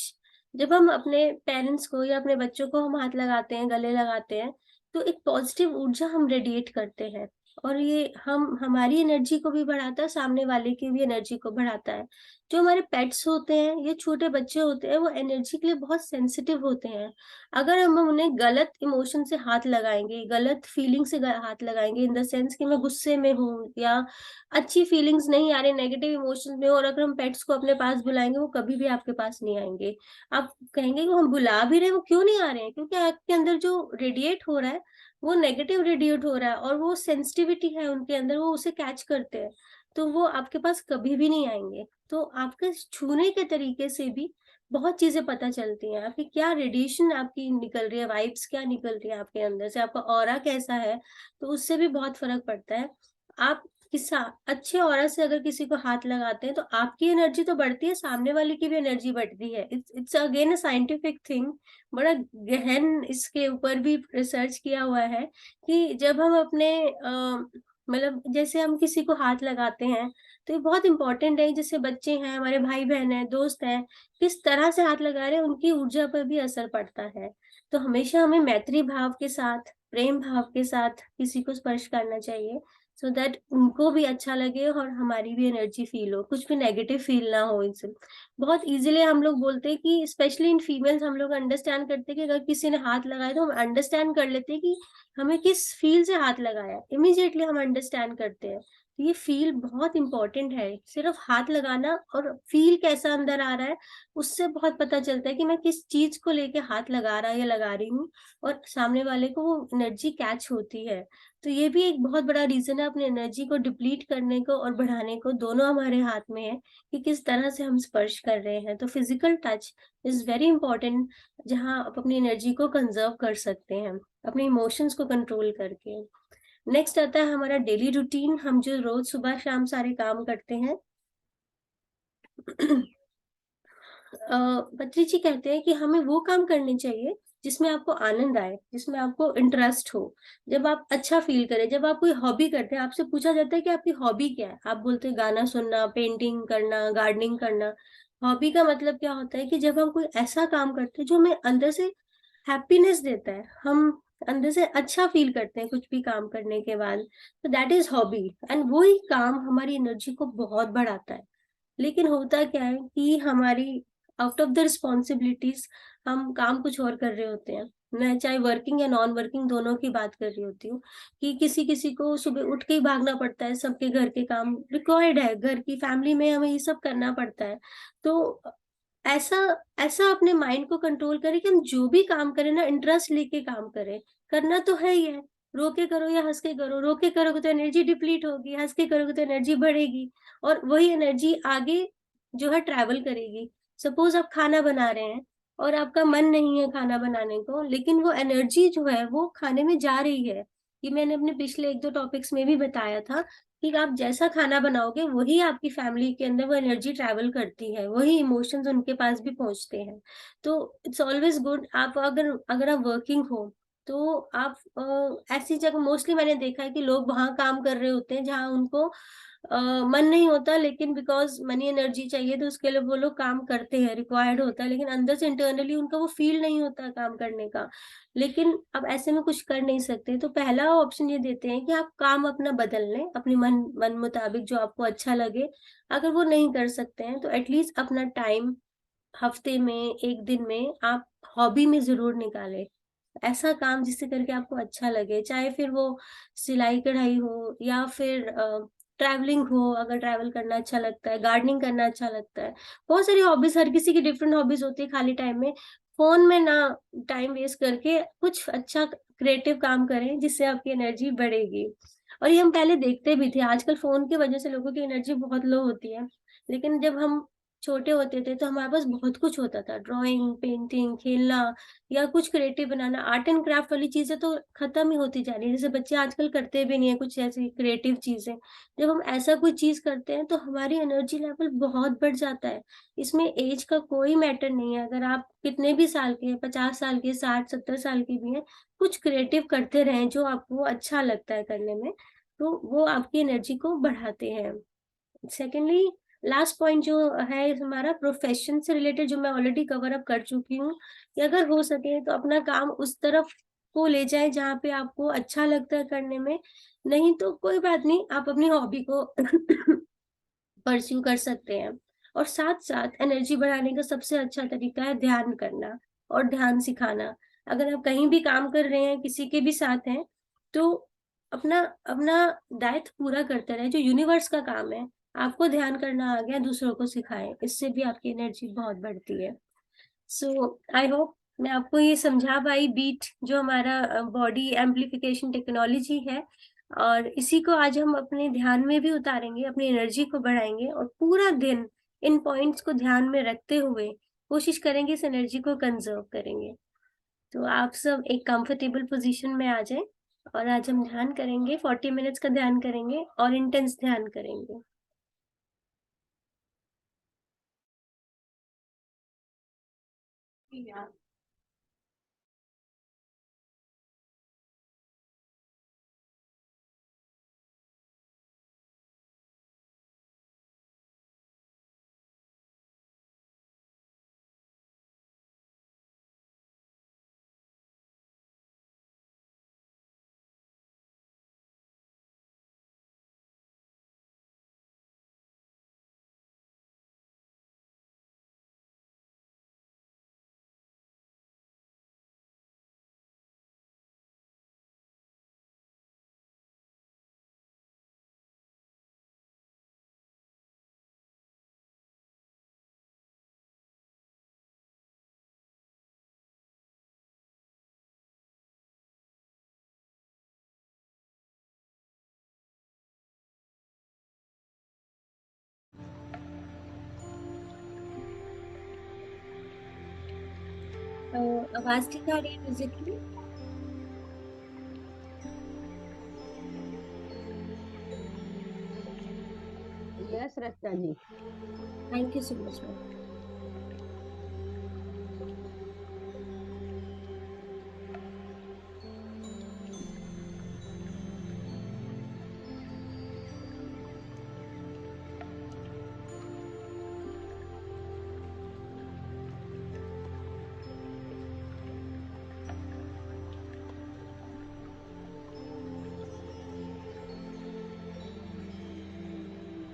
जब हम अपने पेरेंट्स को या अपने बच्चों को हम हाथ लगाते हैं, गले लगाते हैं, तो एक पॉजिटिव ऊर्जा हम रेडिएट करते हैं। और ये हम हमारी एनर्जी को भी बढ़ाता है, सामने वाले की भी एनर्जी को बढ़ाता है। जो हमारे पेट्स होते हैं, ये छोटे बच्चे होते हैं, वो एनर्जी के लिए बहुत सेंसिटिव होते हैं। अगर हम उन्हें गलत इमोशन से हाथ लगाएंगे, गलत फीलिंग से हाथ लगाएंगे, इन द सेंस कि मैं गुस्से में हूँ या अच्छी फीलिंग्स नहीं आ रही, नेगेटिव इमोशंस में, और अगर हम पेट्स को अपने पास बुलाएंगे वो कभी भी आपके पास नहीं आएंगे। आप कहेंगे कि हम बुला भी रहे हैं, वो क्यों नहीं आ रहे हैं? क्योंकि आपके अंदर जो रेडिएट हो रहा है वो नेगेटिव रेडिएट हो रहा है, और वो सेंसिटिविटी है उनके अंदर, वो उसे कैच करते हैं। तो वो आपके पास कभी भी नहीं आएंगे। तो आपके छूने के तरीके से भी बहुत चीजें पता चलती हैं, आपकी क्या रेडिएशन आपकी निकल रही है, वाइब्स क्या निकल रही है आपके अंदर से, आपका ऑरा कैसा है। तो उससे भी बहुत फर्क पड़ता है। आप किस अच्छे ऑरा से अगर किसी को हाथ लगाते हैं तो आपकी एनर्जी तो बढ़ती है, सामने वाले की भी एनर्जी बढ़ती है। It's again a scientific thing. बड़ा गहन इसके ऊपर भी रिसर्च किया हुआ है कि जब हम अपने मतलब जैसे हम किसी को हाथ लगाते हैं तो ये बहुत इंपॉर्टेंट है। जैसे बच्चे हैं, हमारे भाई बहन हैं, दोस्त हैं, किस तरह से हाथ लगा रहे हैं उनकी ऊर्जा पर भी असर पड़ता है। तो हमेशा हमें मैत्री भाव के साथ, प्रेम भाव के साथ किसी को स्पर्श करना चाहिए, सो दैट उनको भी अच्छा लगे और हमारी भी एनर्जी फील हो, कुछ भी नेगेटिव फील ना हो इनसे। बहुत इजीली हम लोग बोलते हैं कि स्पेशली इन फीमेल्स हम लोग अंडरस्टैंड करते हैं कि अगर किसी ने हाथ लगाया तो हम अंडरस्टैंड कर लेते हैं कि हमें किस फील से हाथ लगाया, इमीडिएटली हम अंडरस्टैंड करते हैं। तो ये फील बहुत इंपॉर्टेंट है। सिर्फ हाथ लगाना और फील कैसा अंदर आ रहा है, उससे बहुत पता चलता है कि मैं किस चीज को लेके हाथ लगा रहा या लगा रही हूँ, और सामने वाले को वो एनर्जी कैच होती है। तो ये भी एक बहुत बड़ा रीजन है अपनी एनर्जी को डिप्लीट करने को और बढ़ाने को, दोनों हमारे हाथ में है कि किस तरह से हम स्पर्श कर रहे हैं। तो physical touch is very important, जहाँ आप अपनी एनर्जी को कंजर्व कर सकते हैं अपने इमोशंस को कंट्रोल करके। नेक्स्ट आता है हमारा डेली रूटीन, हम जो रोज सुबह शाम सारे काम करते हैं। पत्री जी कहते हैं कि हमें वो काम करने चाहिए जिसमें आपको आनंद आए, जिसमें आपको इंटरेस्ट हो, जब आप अच्छा फ़ील करें, जब आप कोई हॉबी करते हैं, आपसे पूछा जाता है कि आपकी हॉबी क्या है? आप बोलते हैं गाना सुनना, पेंटिंग करना, गार्डनिंग करना। हॉबी का मतलब क्या होता है कि जब हम कोई ऐसा काम करते हैं जो हमें अंदर से हैप्पीनेस देता है, हम अंदर से अच्छा फ़ील करते हैं कुछ भी काम करने के बाद, तो दैट इज़ हॉबी एंड वो ही काम हमारी एनर्जी को बहुत बढ़ाता है। लेकिन होता क्या है कि हमारी आउट ऑफ द रिस्पॉन्सिबिलिटीज हम काम कुछ और कर रहे होते हैं। मैं चाहे वर्किंग या नॉन वर्किंग दोनों की बात कर रही होती हूँ कि किसी किसी को सुबह उठ के ही भागना पड़ता है, सबके घर के काम रिक्वायर्ड है, घर की फैमिली में हमें ये सब करना पड़ता है। तो ऐसा ऐसा अपने माइंड को कंट्रोल करें कि हम जो भी काम करें ना इंटरेस्ट लेके काम करें। करना तो है ही है, रो के करो या हँस के करो, रो के करोगे तो एनर्जी डिप्लीट होगी, हँस के करोगे तो एनर्जी बढ़ेगी और वही एनर्जी आगे जो है ट्रैवल करेगी। सपोज़ आप खाना बना रहे हैं और आपका मन नहीं है खाना बनाने को, लेकिन वो एनर्जी जो है वो खाने में जा रही है। ये मैंने अपने पिछले 1-2 टॉपिक्स में भी बताया था कि आप जैसा खाना बनाओगे वही आपकी फैमिली के अंदर वो एनर्जी ट्रैवल करती है, वही इमोशंस उनके पास भी पहुँचते हैं। तो इट्स ऑलवेज़ गुड आप अगर अगर आप वर्किंग हो, तो आप ऐसी जगह मोस्टली मैंने देखा है कि लोग वहाँ काम कर रहे होते हैं जहाँ उनको मन नहीं होता लेकिन बिकॉज़ मनी एनर्जी चाहिए तो उसके लिए वो लोग काम करते हैं, रिक्वायर्ड होता है, लेकिन अंदर से इंटरनली उनका वो फ़ील नहीं होता है काम करने का। लेकिन अब ऐसे में कुछ कर नहीं सकते, तो पहला ऑप्शन ये देते हैं कि आप काम अपना बदल लें, अपने मन मन मुताबिक जो आपको अच्छा लगे। अगर वो नहीं कर सकते हैं, तो एट लीस्ट अपना टाइम हफ़्ते में, 1 दिन में आप हॉबी में ज़रूर निकालें। ऐसा काम जिससे करके आपको अच्छा लगे, चाहे फिर वो सिलाई-कढ़ाई हो या फिर ट्रैवलिंग हो, अगर ट्रैवल करना अच्छा लगता है, गार्डनिंग करना अच्छा लगता है। बहुत सारी हॉबीज़ हर किसी की डिफरेंट हॉबीज़ होती है खाली टाइम में। फ़ोन में ना टाइम वेस्ट करके कुछ अच्छा क्रिएटिव काम करें जिससे आपकी एनर्जी बढ़ेगी। और ये हम पहले देखते भी थे, आजकल फ़ोन की वजह से लोगों की एनर्जी बहुत लो होती है। लेकिन जब हम छोटे होते थे तो हमारे पास बहुत कुछ होता था, ड्राइंग, पेंटिंग, खेलना या कुछ creative banana, art and craft वाली चीज़ें तो खत्म ही होती जा रही है। जैसे बच्चे आजकल करते भी नहीं है कुछ ऐसी क्रिएटिव चीज़ें। जब हम ऐसा कोई चीज़ करते हैं तो हमारी एनर्जी लेवल बहुत बढ़ जाता है। इसमें ऐज का कोई मैटर नहीं है। अगर आप कितने भी साल के हैं, 50 साल के, 60-70 साल के भी हैं, कुछ क्रिएटिव करते रहें जो आपको अच्छा लगता है करने में, तो वो आपकी एनर्जी को बढ़ाते हैं। सेकेंडली लास्ट पॉइंट जो है हमारा प्रोफेशन से रिलेटेड जो मैं ऑलरेडी कवर अप कर चुकी हूँ कि अगर हो सके तो अपना काम उस तरफ को ले जाएँ जहाँ पे आपको अच्छा लगता है करने में, नहीं तो कोई बात नहीं, आप अपनी हॉबी को परस्यू कर सकते हैं। और साथ-साथ एनर्जी बढ़ाने का सबसे अच्छा तरीका है ध्यान करना और ध्यान सिखाना। अगर आप कहीं भी काम कर रहे हैं, किसी के भी साथ हैं, तो अपना अपना दायित्व पूरा करते रहें, जो यूनिवर्स का काम है। आपको ध्यान करना आ गया, दूसरों को सिखाएँ, इससे भी आपकी एनर्जी बहुत बढ़ती है। सो आई होप मैं आपको ये समझा पाई बीट जो हमारा बॉडी एम्प्लीफिकेशन टेक्नोलॉजी है और इसी को आज हम अपने ध्यान में भी उतारेंगे, अपनी एनर्जी को बढ़ाएँगे और पूरा दिन इन पॉइंट्स को ध्यान में रखते हुए कोशिश करेंगे इस एनर्जी को कंज़र्व करेंगे। तो आप सब एक कंफर्टेबल पोज़ीशन में आ जाएँ और आज हम ध्यान करेंगे, 40 मिनट्स का ध्यान करेंगे और इंटेंस ध्यान करेंगे। आवाज़ ठीक आ रही है म्यूज़िक की? Yes Rachna ji. Thank you so much ma'am.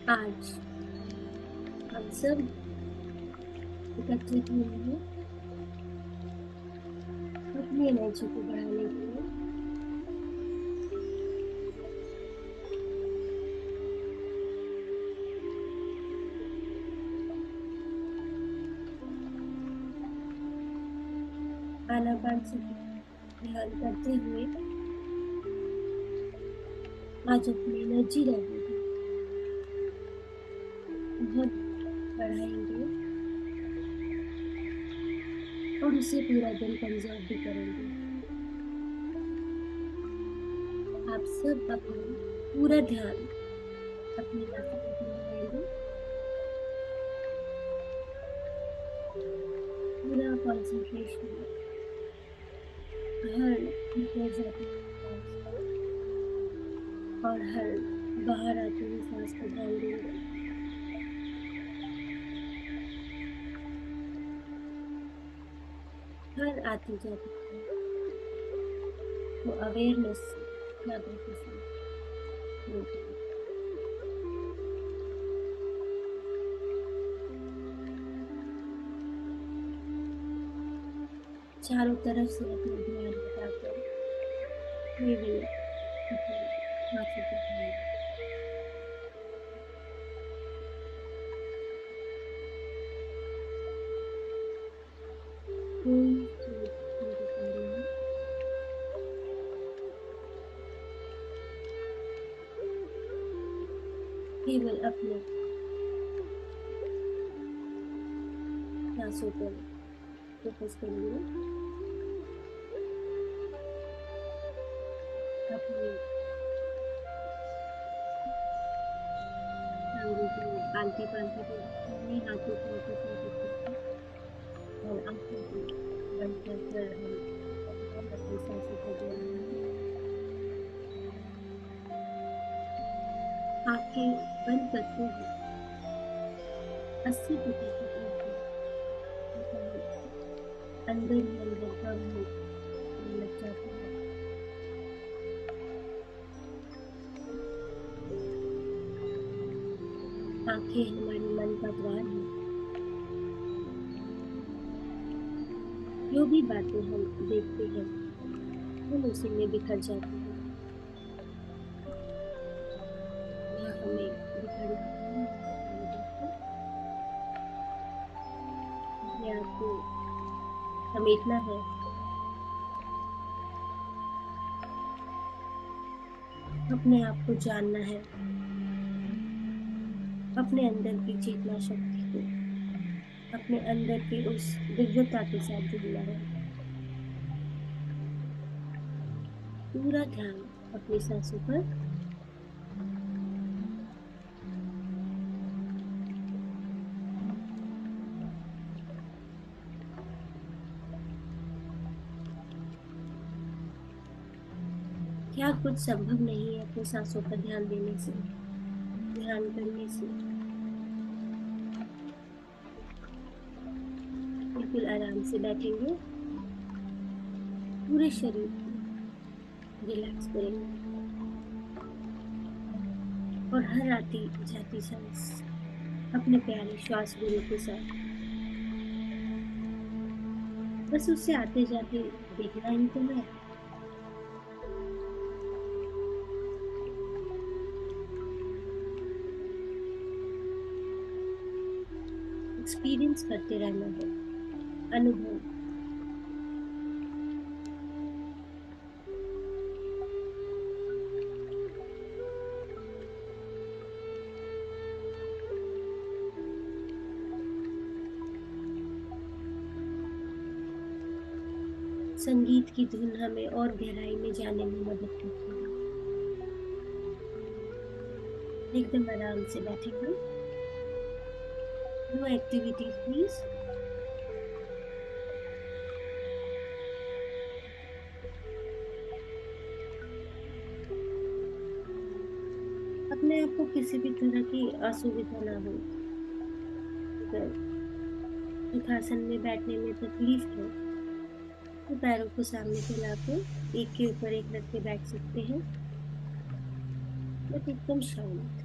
आज हम सब एकत्रित हुए हैं अपनी एनर्जी को बढ़ाने के लिए। आनापान से ध्यान करते हुए आज अपनी एनर्जी लेवल को बहुत बढ़ाएंगे और उसे पूरा दिन कंजर्व भी करेंगे। आप सब अपना पूरा ध्यान अपनी नासिका पर लगाएंगे, पूरा कंसंट्रेशन हर भीतर जाती हुई सांस पर और हर बाहर आती हुई सांस पर ध्यान देंगे। हर आती जाती सांस को अवेयरनेस से जागृति से लेते हैं। चारों तरफ से अपना ध्यान हटाकर केवल अपनी सांसों पर ध्यान दें। कोई चीज नहीं दिखा रही है, केवल अपने सांसों पर फोकस करिए। अपनी टांगों को आलती पालती करिए, हाथों को आपस में पकड़िए और आंखों को बंद कर हम अपनी सांसों पर दे रहे हैं। आंखें बंद करते ही 80% ऊर्जा जैसा हम अंदर ही अंदर दम होने लग जाती है। आंखें हमारे मन का द्वार है। जो भी बातें हम देखते हैं हम उसी में बिखर जाते हैं। यहाँ हमें बिखरना नहीं है, हमें देखकर अपने आप को समेटना है। अपने आप को जानना है, अपने अंदर की चेतना शक्ति को अपने अंदर की उस दिव्यता के साथ जुड़ना है। पूरा ध्यान अपनी सांसों पर। क्या कुछ संभव नहीं है अपनी सांसों पर ध्यान देने से, ध्यान करने से? बिल्कुल आराम से बैठेंगे, पूरे शरीर को रिलैक्स करेंगे और हर आती जाती सांस अपने प्यारे श्वास गुरु के साथ बस उससे आते जाते देखना ही तो है। एक्सपीरियंस करते रहना है, अनुभव। संगीत की धुन हमें और गहराई में जाने में मदद करती है। एकदम आराम से बैठेंगे, नो एक्टिविटीज प्लीज। अपने आप को किसी भी तरह की असुविधा ना हो। अगर सुखासन में बैठने में तकलीफ है तो पैरों को सामने फैलाकर एक के ऊपर एक रख के बैठ सकते हैं, बट एकदम शांत।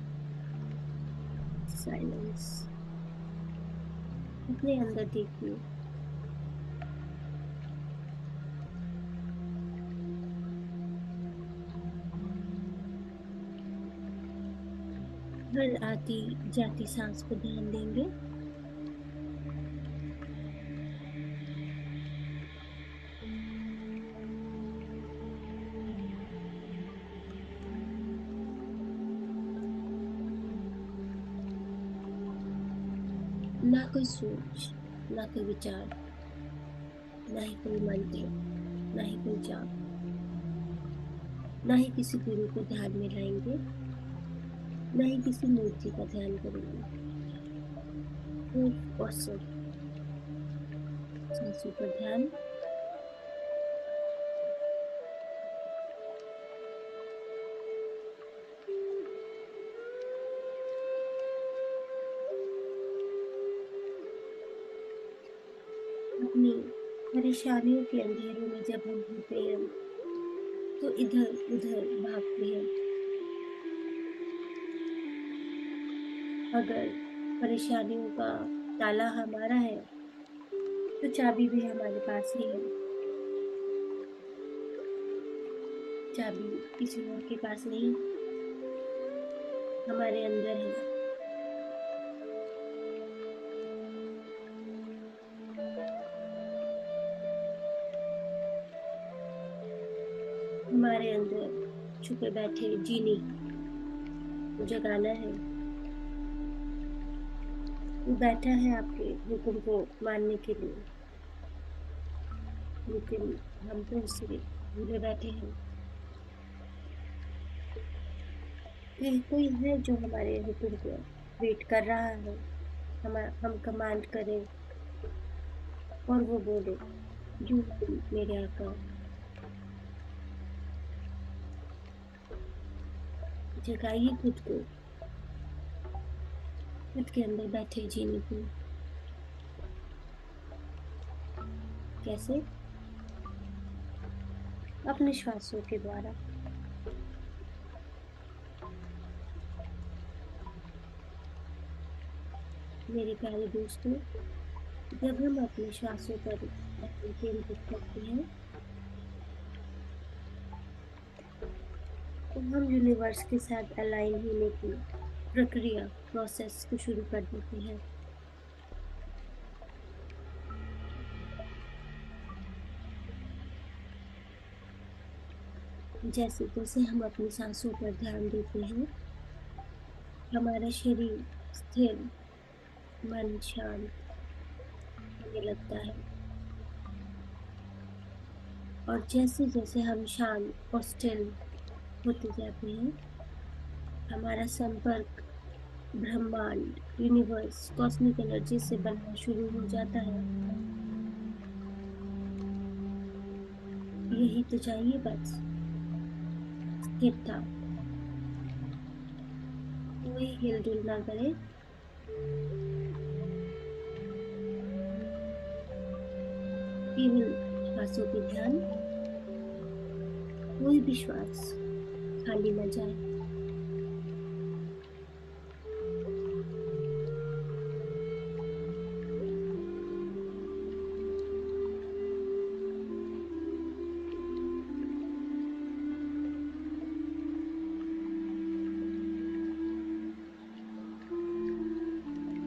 साइलेंस। अपने अंदर देखिए। हर आती जाती सांस को ध्यान देंगे। ना कोई सोच, ना कोई विचार, ना ही कोई मंत्र, ना ही कोई जाप, ना ही किसी गुरु को ध्यान में लाएंगे, ना ही किसी मूर्ति का ध्यान करेंगे। सिर्फ और सिर्फ सांसों पर ध्यान। अपनी परेशानियों के अंधेरों में जब हम होते हैं तो इधर उधर भागते हैं। अगर परेशानियों का ताला हमारा है तो चाबी भी हमारे पास ही है। चाबी किसी और के पास नहीं, हमारे अंदर है। हमारे अंदर छुपे बैठे जीनी को जगाना है। वो बैठा है आपके हुक्म को मानने के लिए, लेकिन हम तो उससे भूले बैठे हैं कि कोई है जो हमारे हुक्म को वेट कर रहा है। हम कमांड करें और वो बोले, जो हुक्म मेरे आका। जगाइए खुद को, खुद के अंदर बैठे जीनी को। कैसे? अपने श्वासों के द्वारा। मेरे प्यारे दोस्तों, जब हम अपने श्वासों पर ध्यान केंद्रित करते हैं तो हम यूनिवर्स के साथ अलाइन होने की प्रक्रिया, प्रोसेस को शुरू कर देते हैं। जैसे जैसे हम अपनी सांसों पर ध्यान देते हैं, हमारा शरीर स्थिर, मन शांत होने लगता है। और जैसे जैसे हम शांत और स्टिल होते जाते हैं, हमारा संपर्क ब्रह्मांड, यूनिवर्स, कॉस्मिक एनर्जी से बनना शुरू हो जाता है। यही तो चाहिए बस, स्थिरता। कोई हिलडुल ना करे। केवल श्वासों पे ध्यान। कोई भी श्वास खाली न जाए।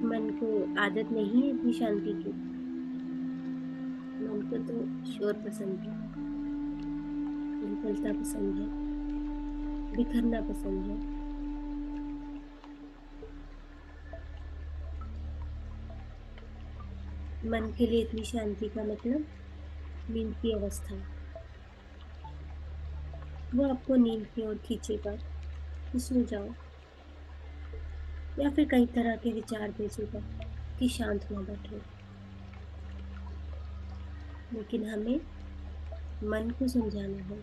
मन को आदत नहीं है इतनी शांति की। मन को तो शोर पसंद है, विफलता पसंद है, बिखरना पसंद है। मन के लिए इतनी शांति का मतलब नींद की अवस्था। वो आपको नींद की ओर खींचेगा कि सो जाओ, या फिर कई तरह के विचार भेजेगा कि शांत न बैठो। लेकिन हमें मन को समझाना है,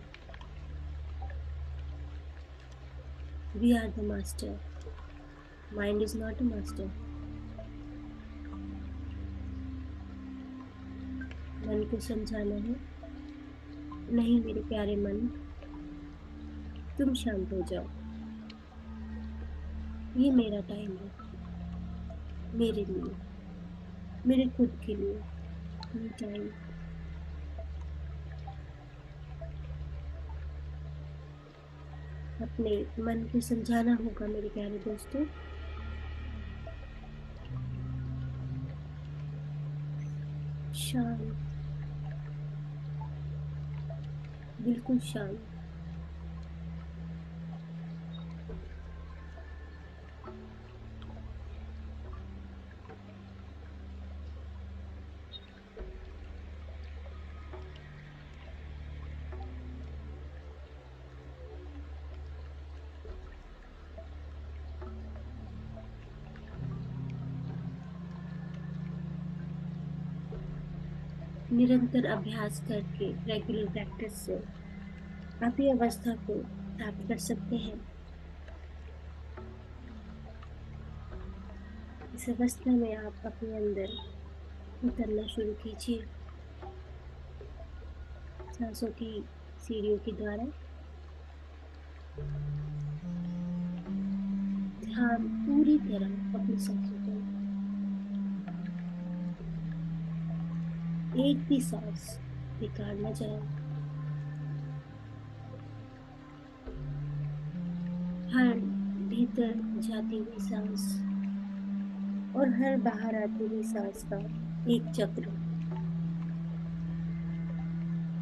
we are the master, mind is not a master. मन को समझाना है, नहीं मेरे प्यारे मन, तुम शांत हो जाओ, ये मेरा टाइम है। मेरे लिए, मेरे खुद के लिए, मी टाइम। अपने मन को समझाना होगा मेरे प्यारे दोस्तों। शांत, बिल्कुल शांत। निरंतर अभ्यास करके, रेगुलर प्रैक्टिस से आप ये अवस्था को प्राप्त कर सकते हैं। इस अवस्था में आप अपने अंदर उतरना शुरू कीजिए, सांसों की सीढ़ियों के द्वारा। ध्यान पूरी तरह अपनी सांसों पर। एक भी सांस बेकार न जाए। हर भीतर जाती हुई सांस और हर बाहर आती हुई सांस का एक चक्र,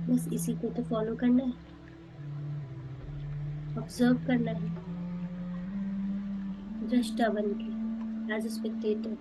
बस इसी को तो फॉलो करना है, ऑब्जर्व करना है, दृष्टा बन के, एज ए स्पेक्टेटर।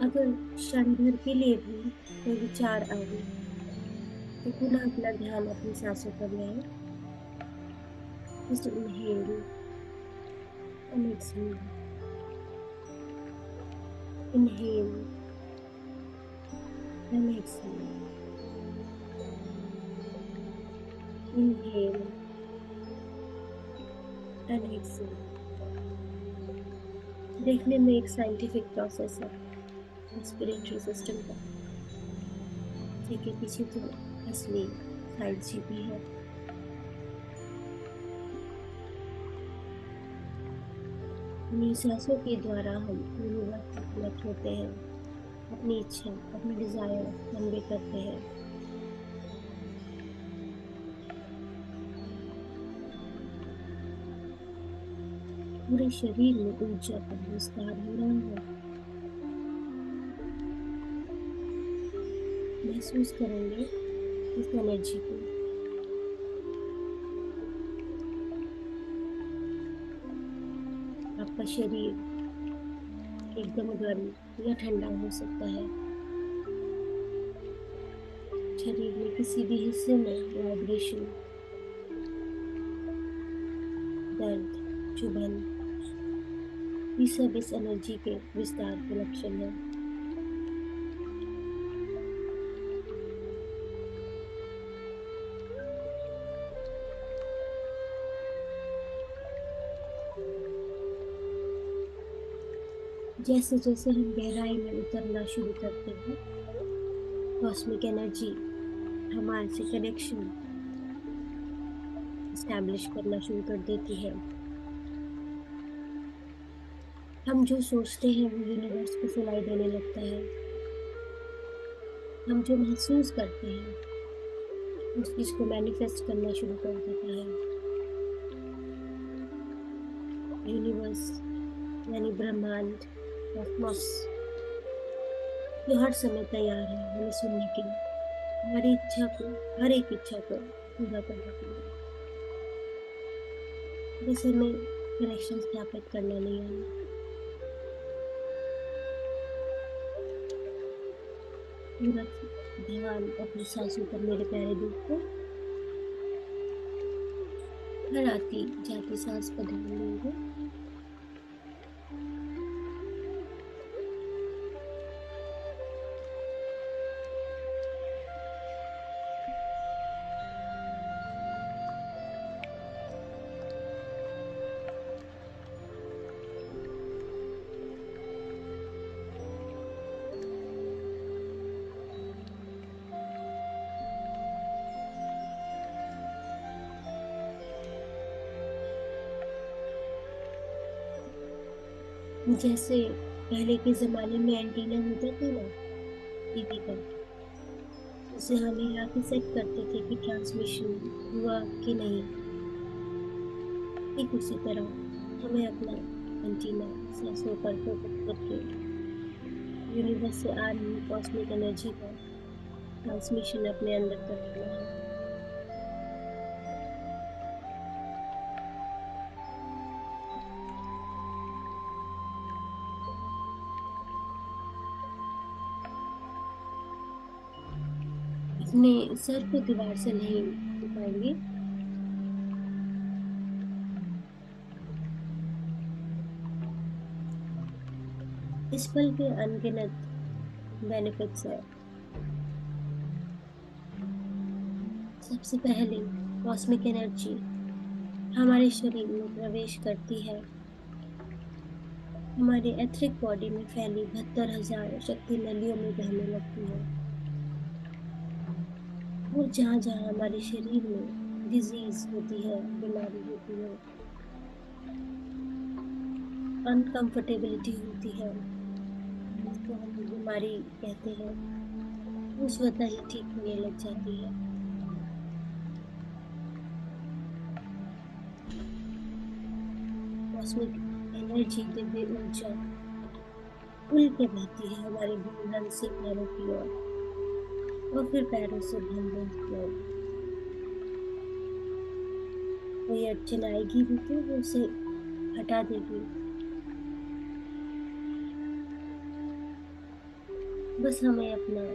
अगर क्षण भर के लिए भी कोई विचार आए तो पुनः अपना ध्यान अपनी सांसों पर ले आए। Just inhale and exhale, inhale and exhale, inhale and exhale. देखने में एक साइंटिफिक प्रोसेस है रेस्पिरेटरी सिस्टम का, ठीक है, पीछे तो असली साइंस छिपी है। इन्हीं सांसों के द्वारा हम यूनिवर्स से कनेक्ट होते हैं, अपनी इच्छा, अपनी डिजायर कन्वे करते हैं। पूरे शरीर में ऊर्जा का विस्तार हो रहा है। महसूस करेंगे इस एनर्जी को। आपका शरीर एकदम गर्म या ठंडा हो सकता है। शरीर में किसी भी हिस्से में वाइब्रेशन, दर्द, चुभन, ये सब इस एनर्जी के विस्तार के लक्षण है। जैसे जैसे हम गहराई में उतरना शुरू करते हैं, कॉस्मिक एनर्जी हमारे से कनेक्शन एस्टैब्लिश करना शुरू कर देती है। हम जो सोचते हैं वो यूनिवर्स को सुनाई देने लगता है। हम जो महसूस करते हैं उस चीज को मैनिफेस्ट करना शुरू कर देता है। यूनिवर्स यानी ब्रह्मांड, कॉस्मोस, जो हर समय तैयार है हमें सुनने के लिए, हमारी इच्छा को, हर एक इच्छा को पूरा करने के लिए। बस हमें कनेक्शन स्थापित करना नहीं आना। पूरा ध्यान अपनी सांसों पर मेरे प्यारे दोस्तों। हर आती जाती सांस पर ध्यान देंगे। जैसे पहले के जमाने में एंटीना होता था ना टीवी का, उसे हम यहाँ पे सेट करते थे कि ट्रांसमिशन हुआ कि नहीं। ठीक उसी तरह हमें अपना एंटीना सांसों पर फोकस करके यूनिवर्स से आ रही कॉस्मिक एनर्जी का ट्रांसमिशन अपने अंदर कराना है। अपने सर को दीवार से नहीं टिकाएंगे। इस पल के अनगिनत बेनिफिट्स है। सबसे पहले कॉस्मिक एनर्जी हमारे शरीर में प्रवेश करती है। हमारे एथरिक बॉडी में फैली 72,000 शक्ति नलियों में बहने लगती है। और जहाँ जहाँ हमारे शरीर में डिजीज होती है, बीमारी होती है, अनकंफर्टेबिलिटी होती है, जिसको हम बीमारी कहते हैं, वो स्वतः ही ठीक होने लग जाती है। कॉस्मिक एनर्जी, दिव्य ऊर्जा खुल के बहती है हमारे भ्रूण से पैरों की ओर, और फिर पैरों से भ्रूण की ओर। कोई अड़चन आएगी भी तो वो उसे हटा देगी। बस हमें अपना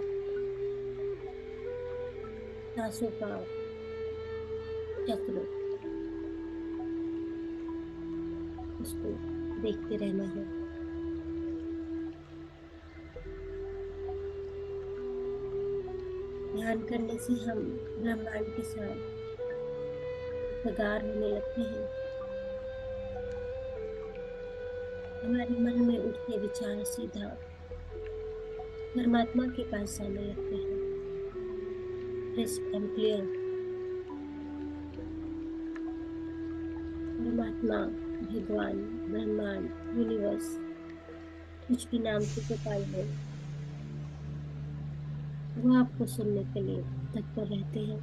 सांसों का चक्र, उसको देखते रहना है। ध्यान करने से हम ब्रह्मांड के साथ एकाकार होने लगते हैं। हमारे मन में उठते विचार सीधा परमात्मा के पास जाने लगते हैं। Crisp and clear. परमात्मा, भगवान, ब्रह्मांड, यूनिवर्स, कुछ भी नाम से पुकारे हो, वो आपको सुनने के लिए तत्पर रहते हैं।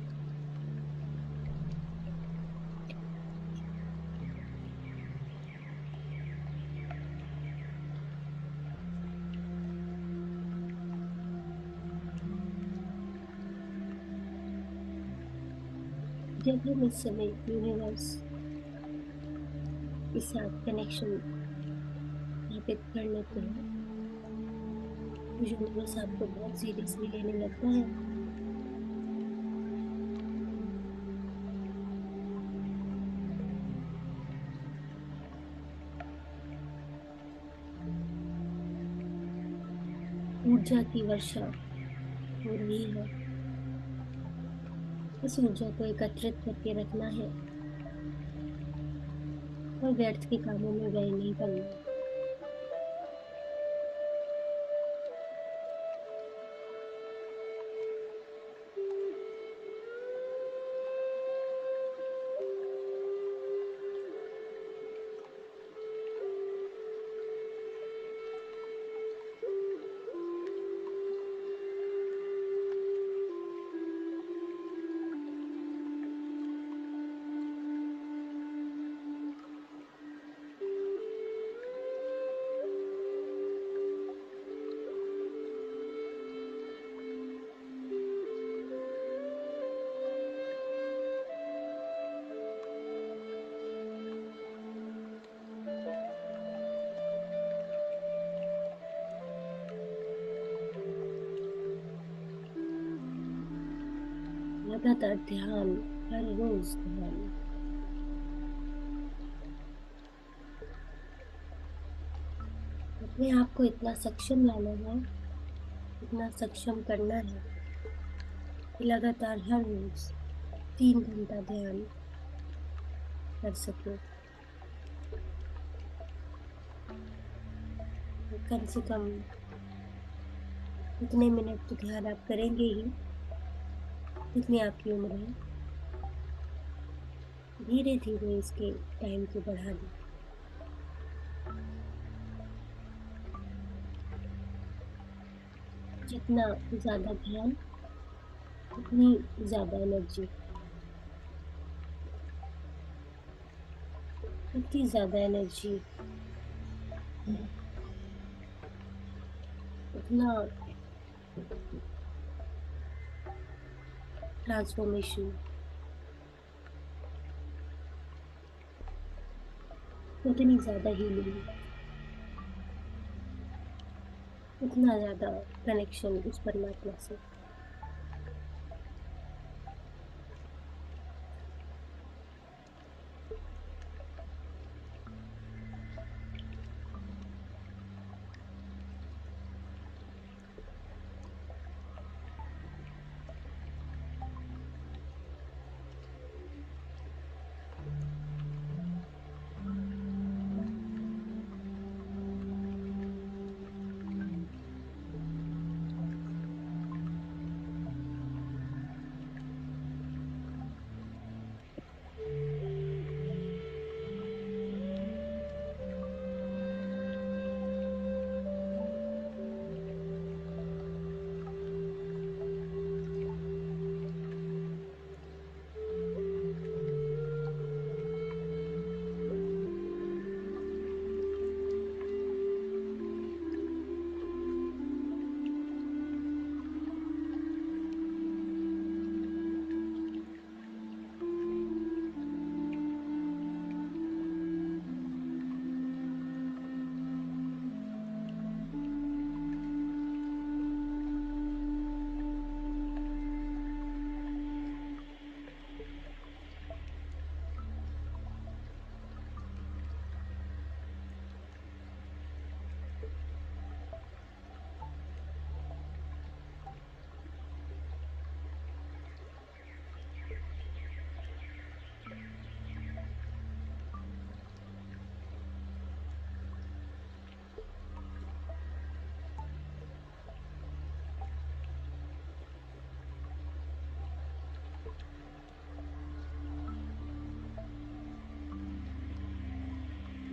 जब हम इस समय यूनिवर्स के साथ कनेक्शन स्थापित कर लेते हैं तो यूनिवर्स आपको बहुत सीरियसली लेने लगता है। ऊर्जा की वर्षा हो रही है। इस ऊर्जा को एकत्रित करके रखना है और व्यर्थ के कामों में व्यय नहीं करना है। लगातार ध्यान, हर रोज ध्यान। अपने आप को इतना सक्षम लाना है, इतना सक्षम करना है कि लगातार हर रोज 3 घंटा ध्यान कर सके। कम से कम इतने मिनट तो ध्यान आप करेंगे ही, जितनी आपकी उम्र है। धीरे धीरे इसके टाइम को बढ़ा दें। जितना ज्यादा ध्यान, उतनी ज्यादा एनर्जी। जितनी ज्यादा एनर्जी, उतना ट्रांसफॉर्मेशन, उतनी ज्यादा हीलिंग, उतना ज्यादा कनेक्शन उस परमात्मा से।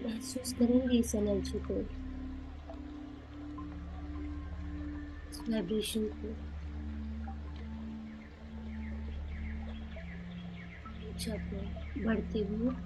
महसूस करेंगे इस एनर्जी को, इस वाइब्रेशन को, ऊंचा पर बढ़ते हुए।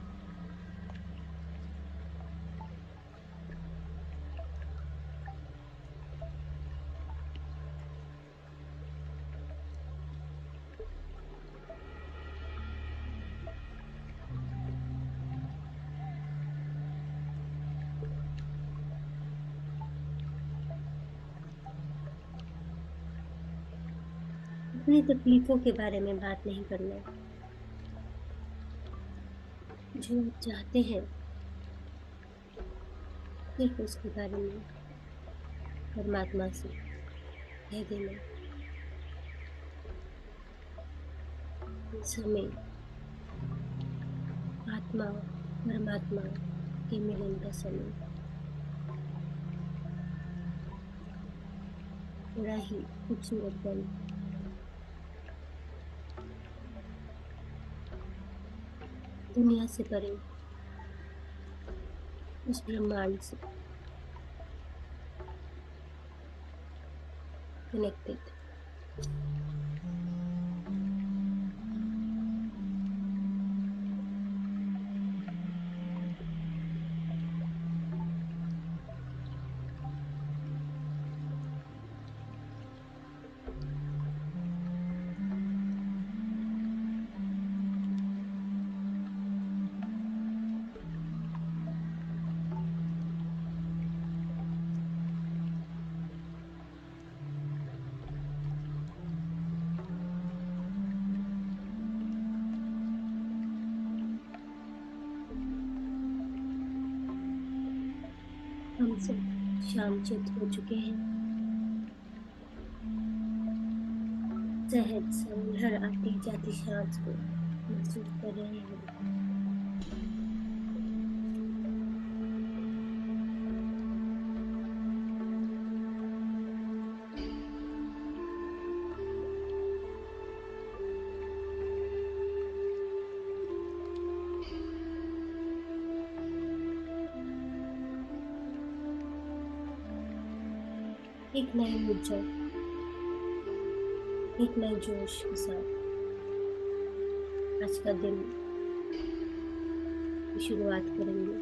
अपनी तकलीफों के बारे में बात नहीं करना। जो आप चाहते हैं, सिर्फ उसके बारे में परमात्मा से कह देना। इस समय आत्मा परमात्मा के मिलन का समय, बड़ा ही खूबसूरत पल। दुनिया से परे, उस ब्रह्मांड से कनेक्टेड। हम सब शांतचित्त हो चुके हैं। सहज सरल हर आती जाती सांस को महसूस कर रहे हैं। एक नई ऊर्जा, एक नए जोश के साथ आज का दिन की शुरुआत करेंगे।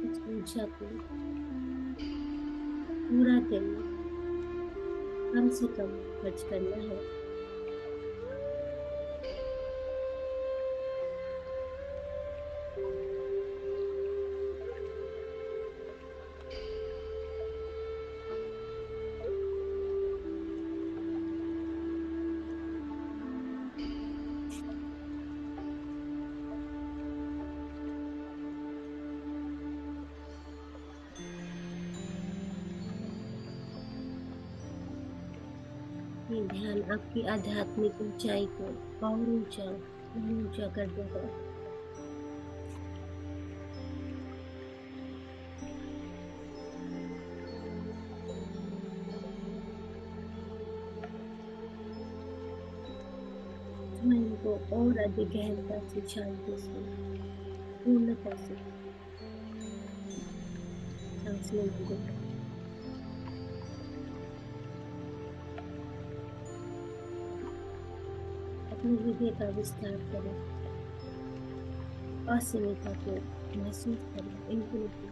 इस ऊर्जा को पूरा दिन कम से कम खर्च करना है। ये ध्यान आपकी आध्यात्मिक ऊंचाई को और ऊंचा कर देगा। मन को और अधिक गहनता से, शांति से, पूर्णता से सांस लेने देगा। अपने हृदय का विस्तार करें, असीमितता को महसूस करें, इंफिनिटी।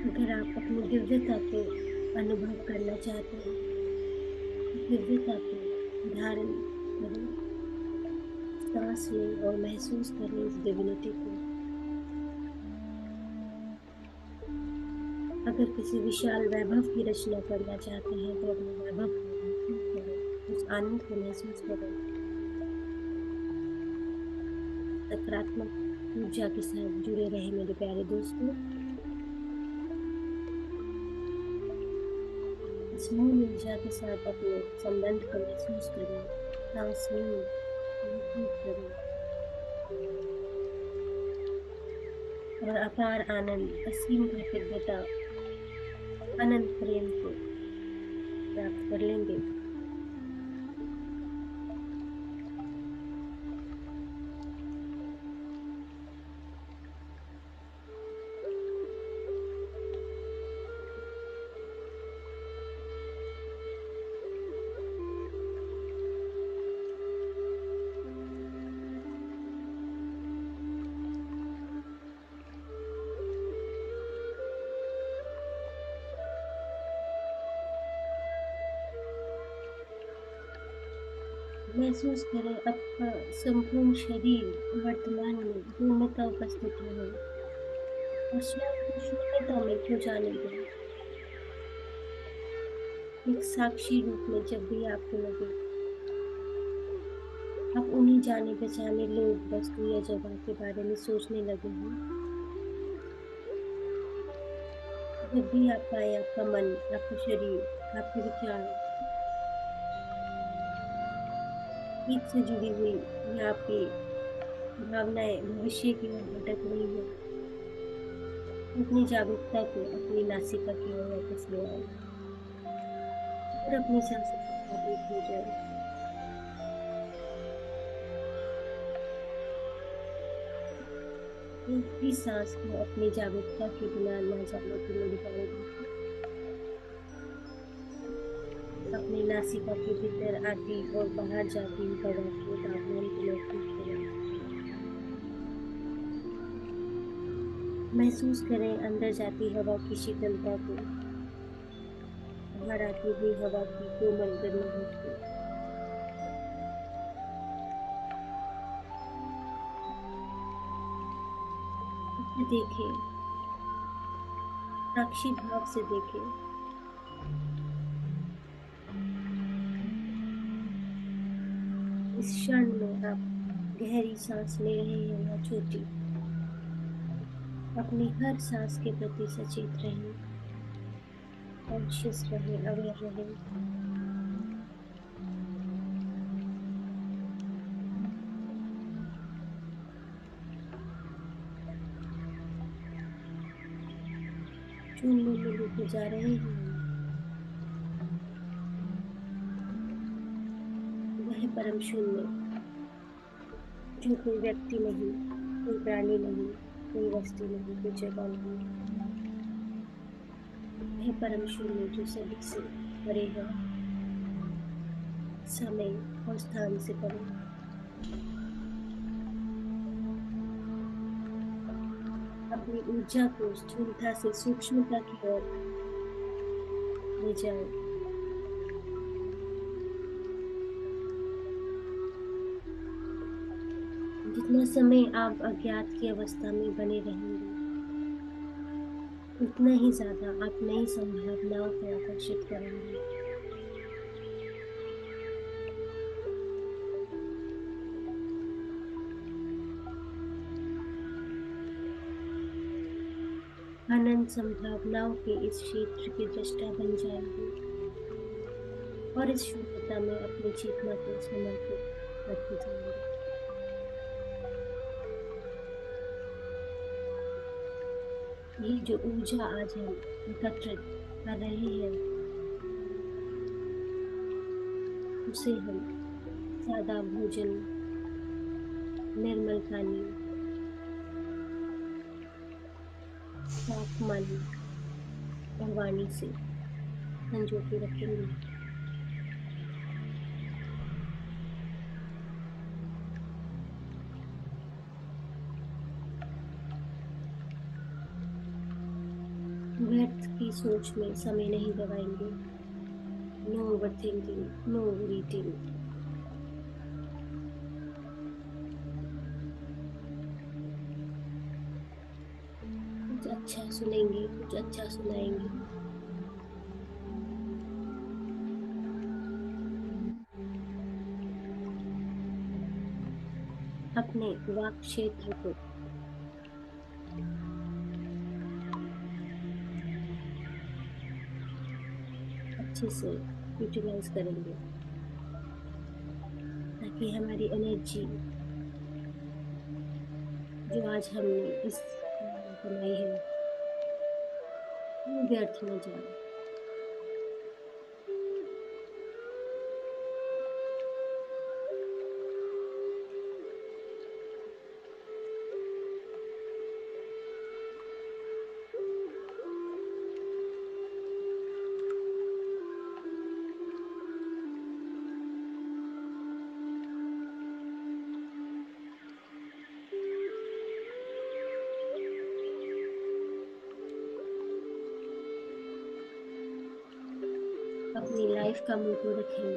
अगर आप अपनी दिव्यता को अनुभव करना चाहते हैं, दिव्यता को धारण करें, सांस लें और महसूस करें इस डिविनिटी को। अगर किसी विशाल वैभव की रचना करना चाहते हैं तो अपने वैभव को महसूस करें, उस आनंद को महसूस करें। सकारात्मक ऊर्जा के साथ जुड़े रहे मेरे प्यारे दोस्तों। इस मूल ऊर्जा के साथ अपने संबंध को महसूस करें, सांस लें, महसूस करें और अपार आनंद, असीम कृतज्ञता, अनंत प्रेम को प्राप्त कर लेंगे। महसूस करें आपका संपूर्ण शरीर वर्तमान में पूर्णतः उपस्थित है और स्वयं को शून्यता में खो जाने दें। एक साक्षी रूप में जब भी आपको लगे आप उन्हीं जाने पहचाने लोग, वस्तु या जगह के बारे में सोचने लगे हैं, जब भी आप पाए आपका मन, आपका शरीर, आपके विचार एक से जुड़ी हुई या आपकी भावनाएं भविष्य की ओर भटक रही है, अपनी जागरूकता को अपनी नासिका की ओर वापस ले आए और अपनी सांसों के साथ एक हो जाए। एक भी सांस को अपनी जागरूकता के बिना ना जाने की मेरे प्यारे दोस्तों। अपनी नासिका के भीतर आती और बाहर जाती हवा के तापमान को महसूस करें। महसूस करें अंदर जाती हवा की शीतलता को, बाहर आती हुई हवा की कोमल गर्माहट को। इसे देखें साक्षी भाव से देखें। इस क्षण में आप गहरी सांस ले रहे हैं या छोटी, अपनी हर सांस के प्रति सचेत रहें, कॉन्शियस रहें, अवेयर रहें। शून्य में लेके जा रहे हैं हम, वह परम शून्य जो कोई व्यक्ति नहीं, कोई प्राणी नहीं, कोई वस्तु नहीं, कोई जगह नहीं, वह परम शून्य जो सभी से परे है, समय और स्थान से परे। अपनी ऊर्जा को स्थूलता से सूक्ष्मता की ओर ले जाएं। जितना समय आप अज्ञात की अवस्था में बने रहेंगे, उतना ही ज्यादा आप नई संभावनाओं को आकर्षित करेंगे। अनंत संभावनाओं के इस क्षेत्र के दृष्टा बन जाएंगे और इस शून्यता में अपनी चेतना को समर्पित करते जाएंगे। ये जो ऊर्जा आज हम एकत्रित कर रहे हैं, उसे हम सादा भोजन, निर्मल पानी, साफ मन और वाणी से संजो के रखेंगे। व्यर्थ की सोच में समय नहीं गवाएंगे। No overthinking, no overeating. कुछ अच्छा सुनेंगे, कुछ अच्छा सुनाएंगे। अपने वाक क्षेत्र को अच्छे से यूटिलाइज करेंगे, ताकि हमारी एनर्जी जो आज हमने इस कमाई है, वो व्यर्थ न जाए। अपनी लाइफ का मोटो रखेंगे,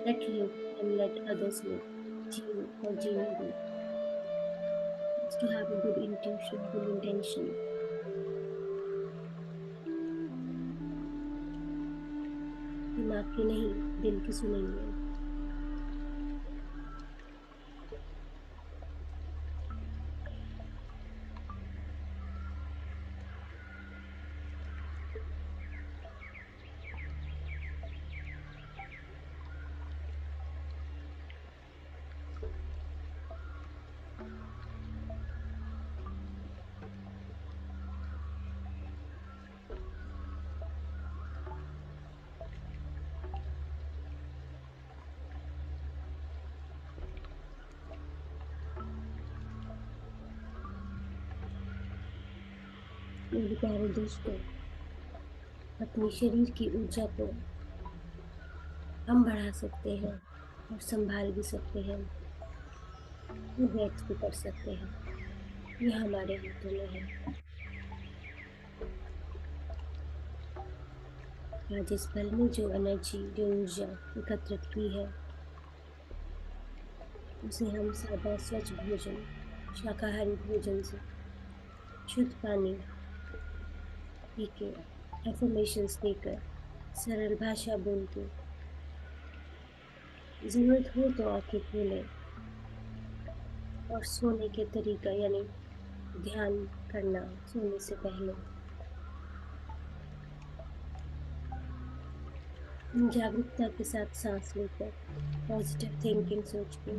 let live and let others live. जियो और जीने दो। To have a good intuition, good intention. दिमाग की नहीं, दिल की सुनेंगे। मेरे प्यारे दोस्तों, अपने शरीर की ऊर्जा को हम बढ़ा सकते हैं और संभाल भी सकते हैं और व्यक्त भी कर सकते हैं। ये हमारे हाथों में है। आज इस पल में जो एनर्जी, जो ऊर्जा एकत्रित की है, उसे हम सादा स्वच्छ भोजन, शाकाहारी भोजन से शुद्ध पानी पी के, एफर्मेशंस देकर, सरल भाषा बोल के, जरूरत हो तो आंखें खोले और सोने के तरीका यानी ध्यान करना सोने से पहले, जागरूकता के साथ सांस लेकर, पॉजिटिव थिंकिंग सोच के,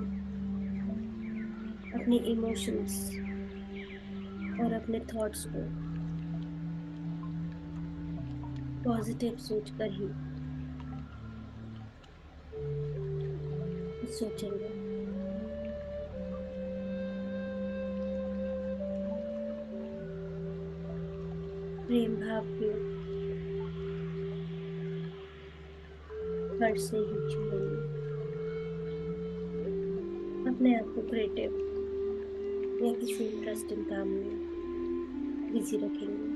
अपने इमोशंस और अपने थॉट्स को पॉजिटिव सोचकर ही सोचेंगे। प्रेम भाव के फर्श से ही छुएंगे। अपने आप को क्रिएटिव या किसी इंटरेस्टिंग काम में बिजी रखेंगे।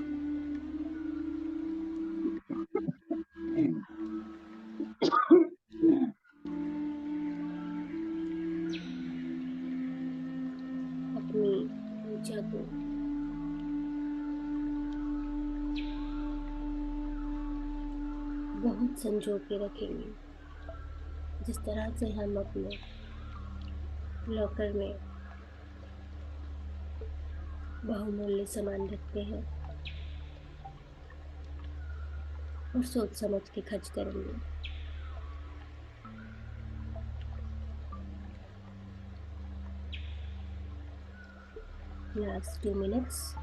अपनी ऊर्जा को बहुत संजो के रखेंगे, जिस तरह से हम अपने लॉकर में बहुमूल्य सामान रखते हैं और सोच समझ के खर्च करेंगे। Last 2 minutes.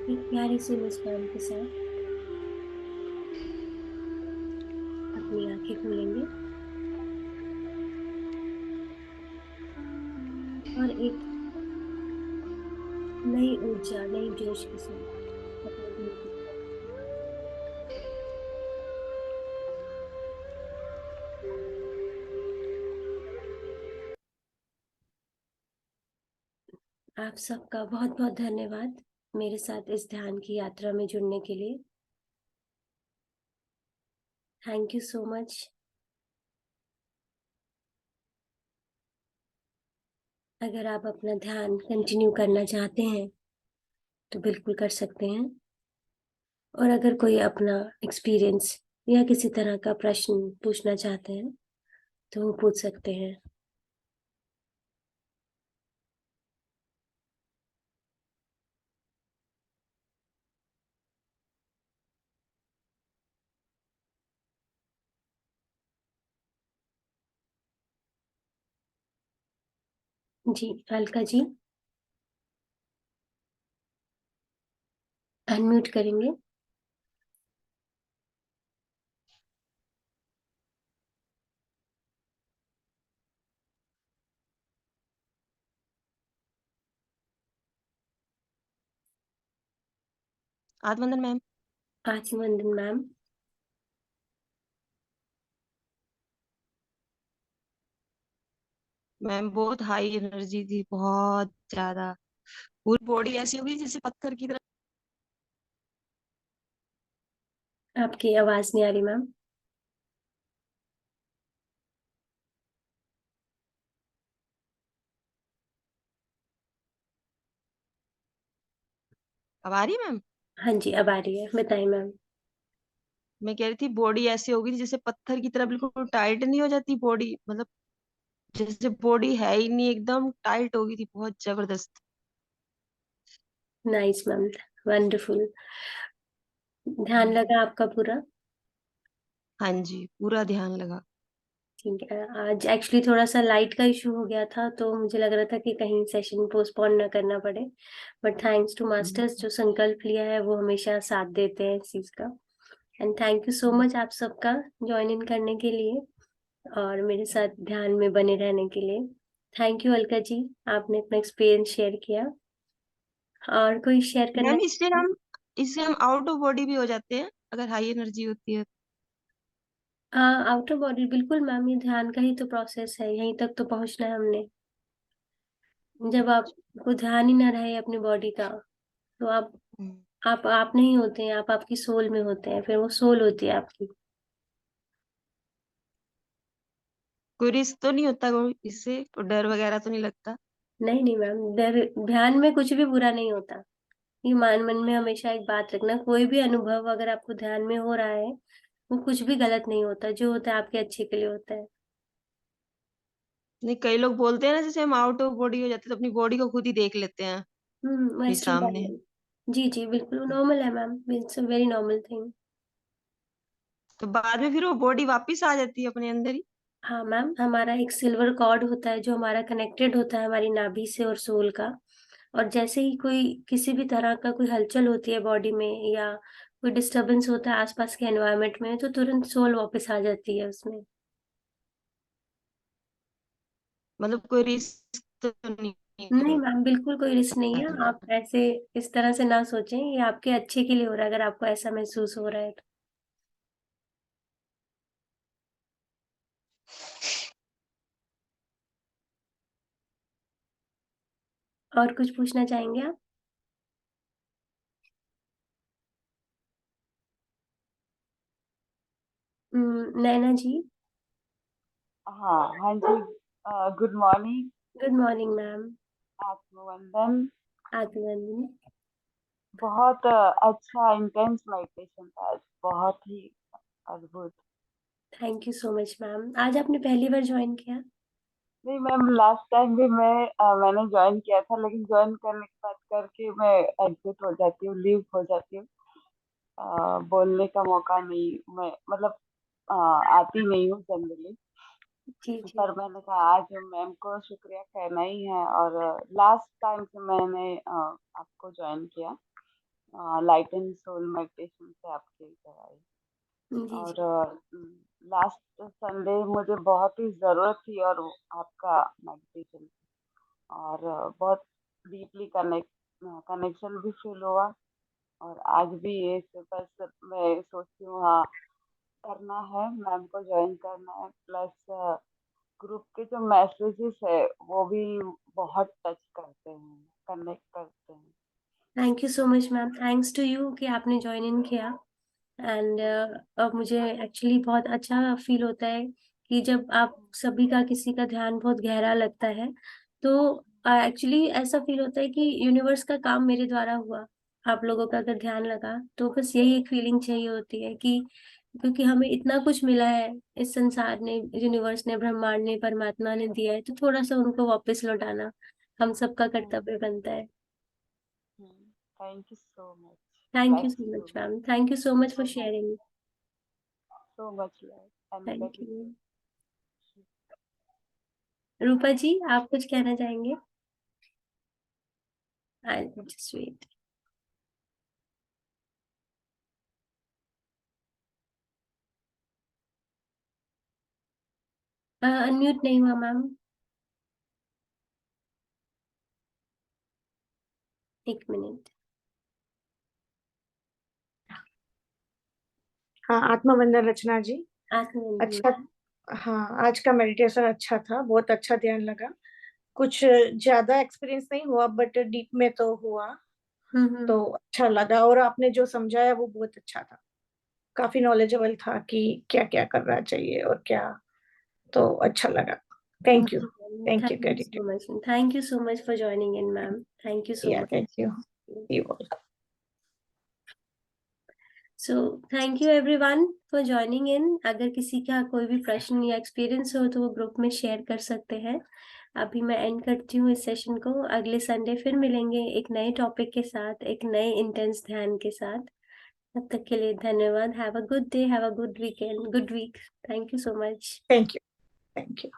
एक प्यारी सी मुस्कान के साथ अपनी आंखें खोलेंगे और एक नई ऊर्जा, नई जोश के साथ अपने दिन की आप सबका बहुत-बहुत धन्यवाद मेरे साथ इस ध्यान की यात्रा में जुड़ने के लिए। Thank you so much. अगर आप अपना ध्यान कंटिन्यू करना चाहते हैं, तो बिल्कुल कर सकते हैं। और अगर कोई अपना एक्सपीरियंस या किसी तरह का प्रश्न पूछना चाहते हैं, तो वो पूछ सकते हैं। जी, अलका जी, अनम्यूट करेंगे। आत्मवंदन मैम। आत्मवंदन मैम। मैम बहुत हाई एनर्जी थी, बहुत ज्यादा। पूरी बॉडी ऐसी हो गई जैसे पत्थर की तरह। आपकी आवाज़ नहीं आ रही मैम। अब आ रही है मैम? हाँ जी, अब आ रही है। बताइए मैम। मैं कह रही थी बॉडी ऐसी हो गई थी जैसे पत्थर की तरह, बिल्कुल टाइट नहीं हो जाती बॉडी, मतलब जैसे बॉडी है ही नहीं, एकदम टाइट हो गई थी, बहुत जबरदस्त। Nice ma'am, wonderful. ध्यान लगा आपका पूरा? हाँ जी, पूरा ध्यान लगा। ठीक है। आज एक्चुअली थोड़ा-सा लाइट का इश्यू हो गया था, तो मुझे लग रहा था कि कहीं सेशन पोस्टपोन ना करना पड़े। बट थैंक्स टू मास्टर्स, जो संकल्प लिया है वो हमेशा साथ देते हैं इस चीज़ का। And thank you so much आप सबका जॉइन इन करने के लिए और मेरे साथ ध्यान में बने रहने के लिए। थैंक यू अलका जी, आपने अपना एक्सपीरियंस शेयर किया। और कोई शेयर करना? मैम इससे हम आउट ऑफ बॉडी भी हो जाते हैं अगर हाई एनर्जी होती है। आउटर बॉडी बिल्कुल मैम, ये ध्यान का ही तो प्रोसेस है, यहीं तक तो पहुँचना है हमने। जब आपको ध्यान ही ना रहे अपनी बॉडी का, तो हम्म। आप नहीं होते हैं, आप आपकी सोल में होते हैं, फिर वो सोल होती है आपकी। कोई रिस्क तो नहीं होता कोई इससे, कोई डर वगैरह तो नहीं लगता? नहीं, नहीं मैम, ध्यान में कुछ भी बुरा नहीं होता। ये मन में हमेशा एक बात रखना, कोई भी अनुभव अगर आपको ध्यान में हो रहा है, वो कुछ भी गलत नहीं होता, जो होता है आपके अच्छे के लिए होता है। नहीं, कई लोग बोलते हैं ना जैसे हम आउट ऑफ बॉडी हो जाते हैं तो अपनी बॉडी को खुद ही देख लेते हैं अपने वेस्टर्न सामने। पैटर्न। जी, जी, बिल्कुल नॉर्मल है ma'am, it's a very normal thing. तो बाद में फिर वो बॉडी वापस आ जाती है अपने अंदर ही। हाँ मैम, हमारा एक सिल्वर कॉर्ड होता है जो हमारा कनेक्टेड होता है हमारी नाभि से और सोल का। और जैसे ही कोई किसी भी तरह का कोई हलचल होती है बॉडी में या कोई डिस्टरबेंस होता है आसपास के एनवायरनमेंट में, तो तुरंत सोल वापस आ जाती है उसमें। मतलब कोई रिस्क तो नहीं नहीं है। मैम, बिल्कुल कोई रिस्क नहीं है। आप ऐसे इस तरह से ना सोचें, ये आपके अच्छे के लिए हो रहा है अगर आपको ऐसा महसूस हो रहा है तो। और कुछ पूछना चाहेंगे आप? नैना जी। हाँ हाँ जी। Good morning. Good morning ma'am. आत्मवंदन। आत्मवंदन। बहुत अच्छा इंटेंस मेडिटेशन था आज, बहुत ही अद्भुत। Thank you so much ma'am. आज आपने पहली बार ज्वाइन किया? नहीं मैम, लास्ट टाइम भी मैंने ज्वाइन किया था, लेकिन ज्वाइन करने के बाद करके मैं एग्जिट हो जाती हूँ, लीव हो जाती हूँ। बोलने का मौका नहीं, मैं मतलब आती नहीं हूँ जनरली। जी, जी। पर मैंने कहा आज मैम को शुक्रिया कहना ही है, और लास्ट टाइम से मैंने आपको ज्वाइन किया, लाइट एंड सोल मेडिटेशन से आपकी कराई। जी, जी। और लास्ट संडे मुझे बहुत ही जरूरत थी, और आपका मेडिटेशन, और बहुत डीपली कनेक्शन भी फील हुआ। और आज भी ये बस मैं सोचती हूँ, हाँ करना है, मैम को ज्वाइन करना है। प्लस ग्रुप के जो मैसेजेस है वो भी बहुत टच करते हैं, कनेक्ट करते हैं। Thank you so much ma'am, thanks to you कि आपने ज्वाइन इन किया। एंड अब मुझे एक्चुअली बहुत अच्छा फील होता है कि जब आप सभी का किसी का ध्यान बहुत गहरा लगता है, तो एक्चुअली ऐसा फील होता है कि यूनिवर्स का काम मेरे द्वारा हुआ। आप लोगों का अगर ध्यान लगा तो बस यही एक फीलिंग चाहिए होती है कि क्योंकि हमें इतना कुछ मिला है, इस संसार ने, यूनिवर्स ने, ब्रह्मांड ने, परमात्मा ने दिया है, तो थोड़ा सा उनको वापस लौटाना हम सबका कर्तव्य बनता है। Thank you so much. Thank you blessed so to much be ma'am, thank you so much for so much, sharing. so much love and thank very you. Rupa ji, आप कुछ कहना चाहेंगे? Just wait. अनम्यूट नहीं हुआ मैम, एक minute. हाँ, आत्मवंदन रचना जी। आत्मवंदन। अच्छा, हाँ, आज का मेडिटेशन अच्छा था, बहुत अच्छा ध्यान लगा। कुछ ज्यादा एक्सपीरियंस नहीं हुआ बट डीप में तो हुआ, तो अच्छा लगा। और आपने जो समझाया वो बहुत अच्छा था, काफी नॉलेजेबल था कि क्या क्या करना चाहिए और क्या, तो अच्छा लगा। Thank you, thank you, thank you so much, thank you so much for joining in ma'am, thank you so या much. Thank you, you so thank you everyone for joining in. अगर किसी का कोई भी प्रश्न या एक्सपीरियंस हो तो वो ग्रुप में शेयर कर सकते हैं। अभी मैं एंड करती हूँ इस सेशन को। अगले संडे फिर मिलेंगे एक नए टॉपिक के साथ, एक नए इंटेंस ध्यान के साथ। तब तक के लिए धन्यवाद। Have a good day, have a good weekend, good week. Thank you so much. Thank you, thank you.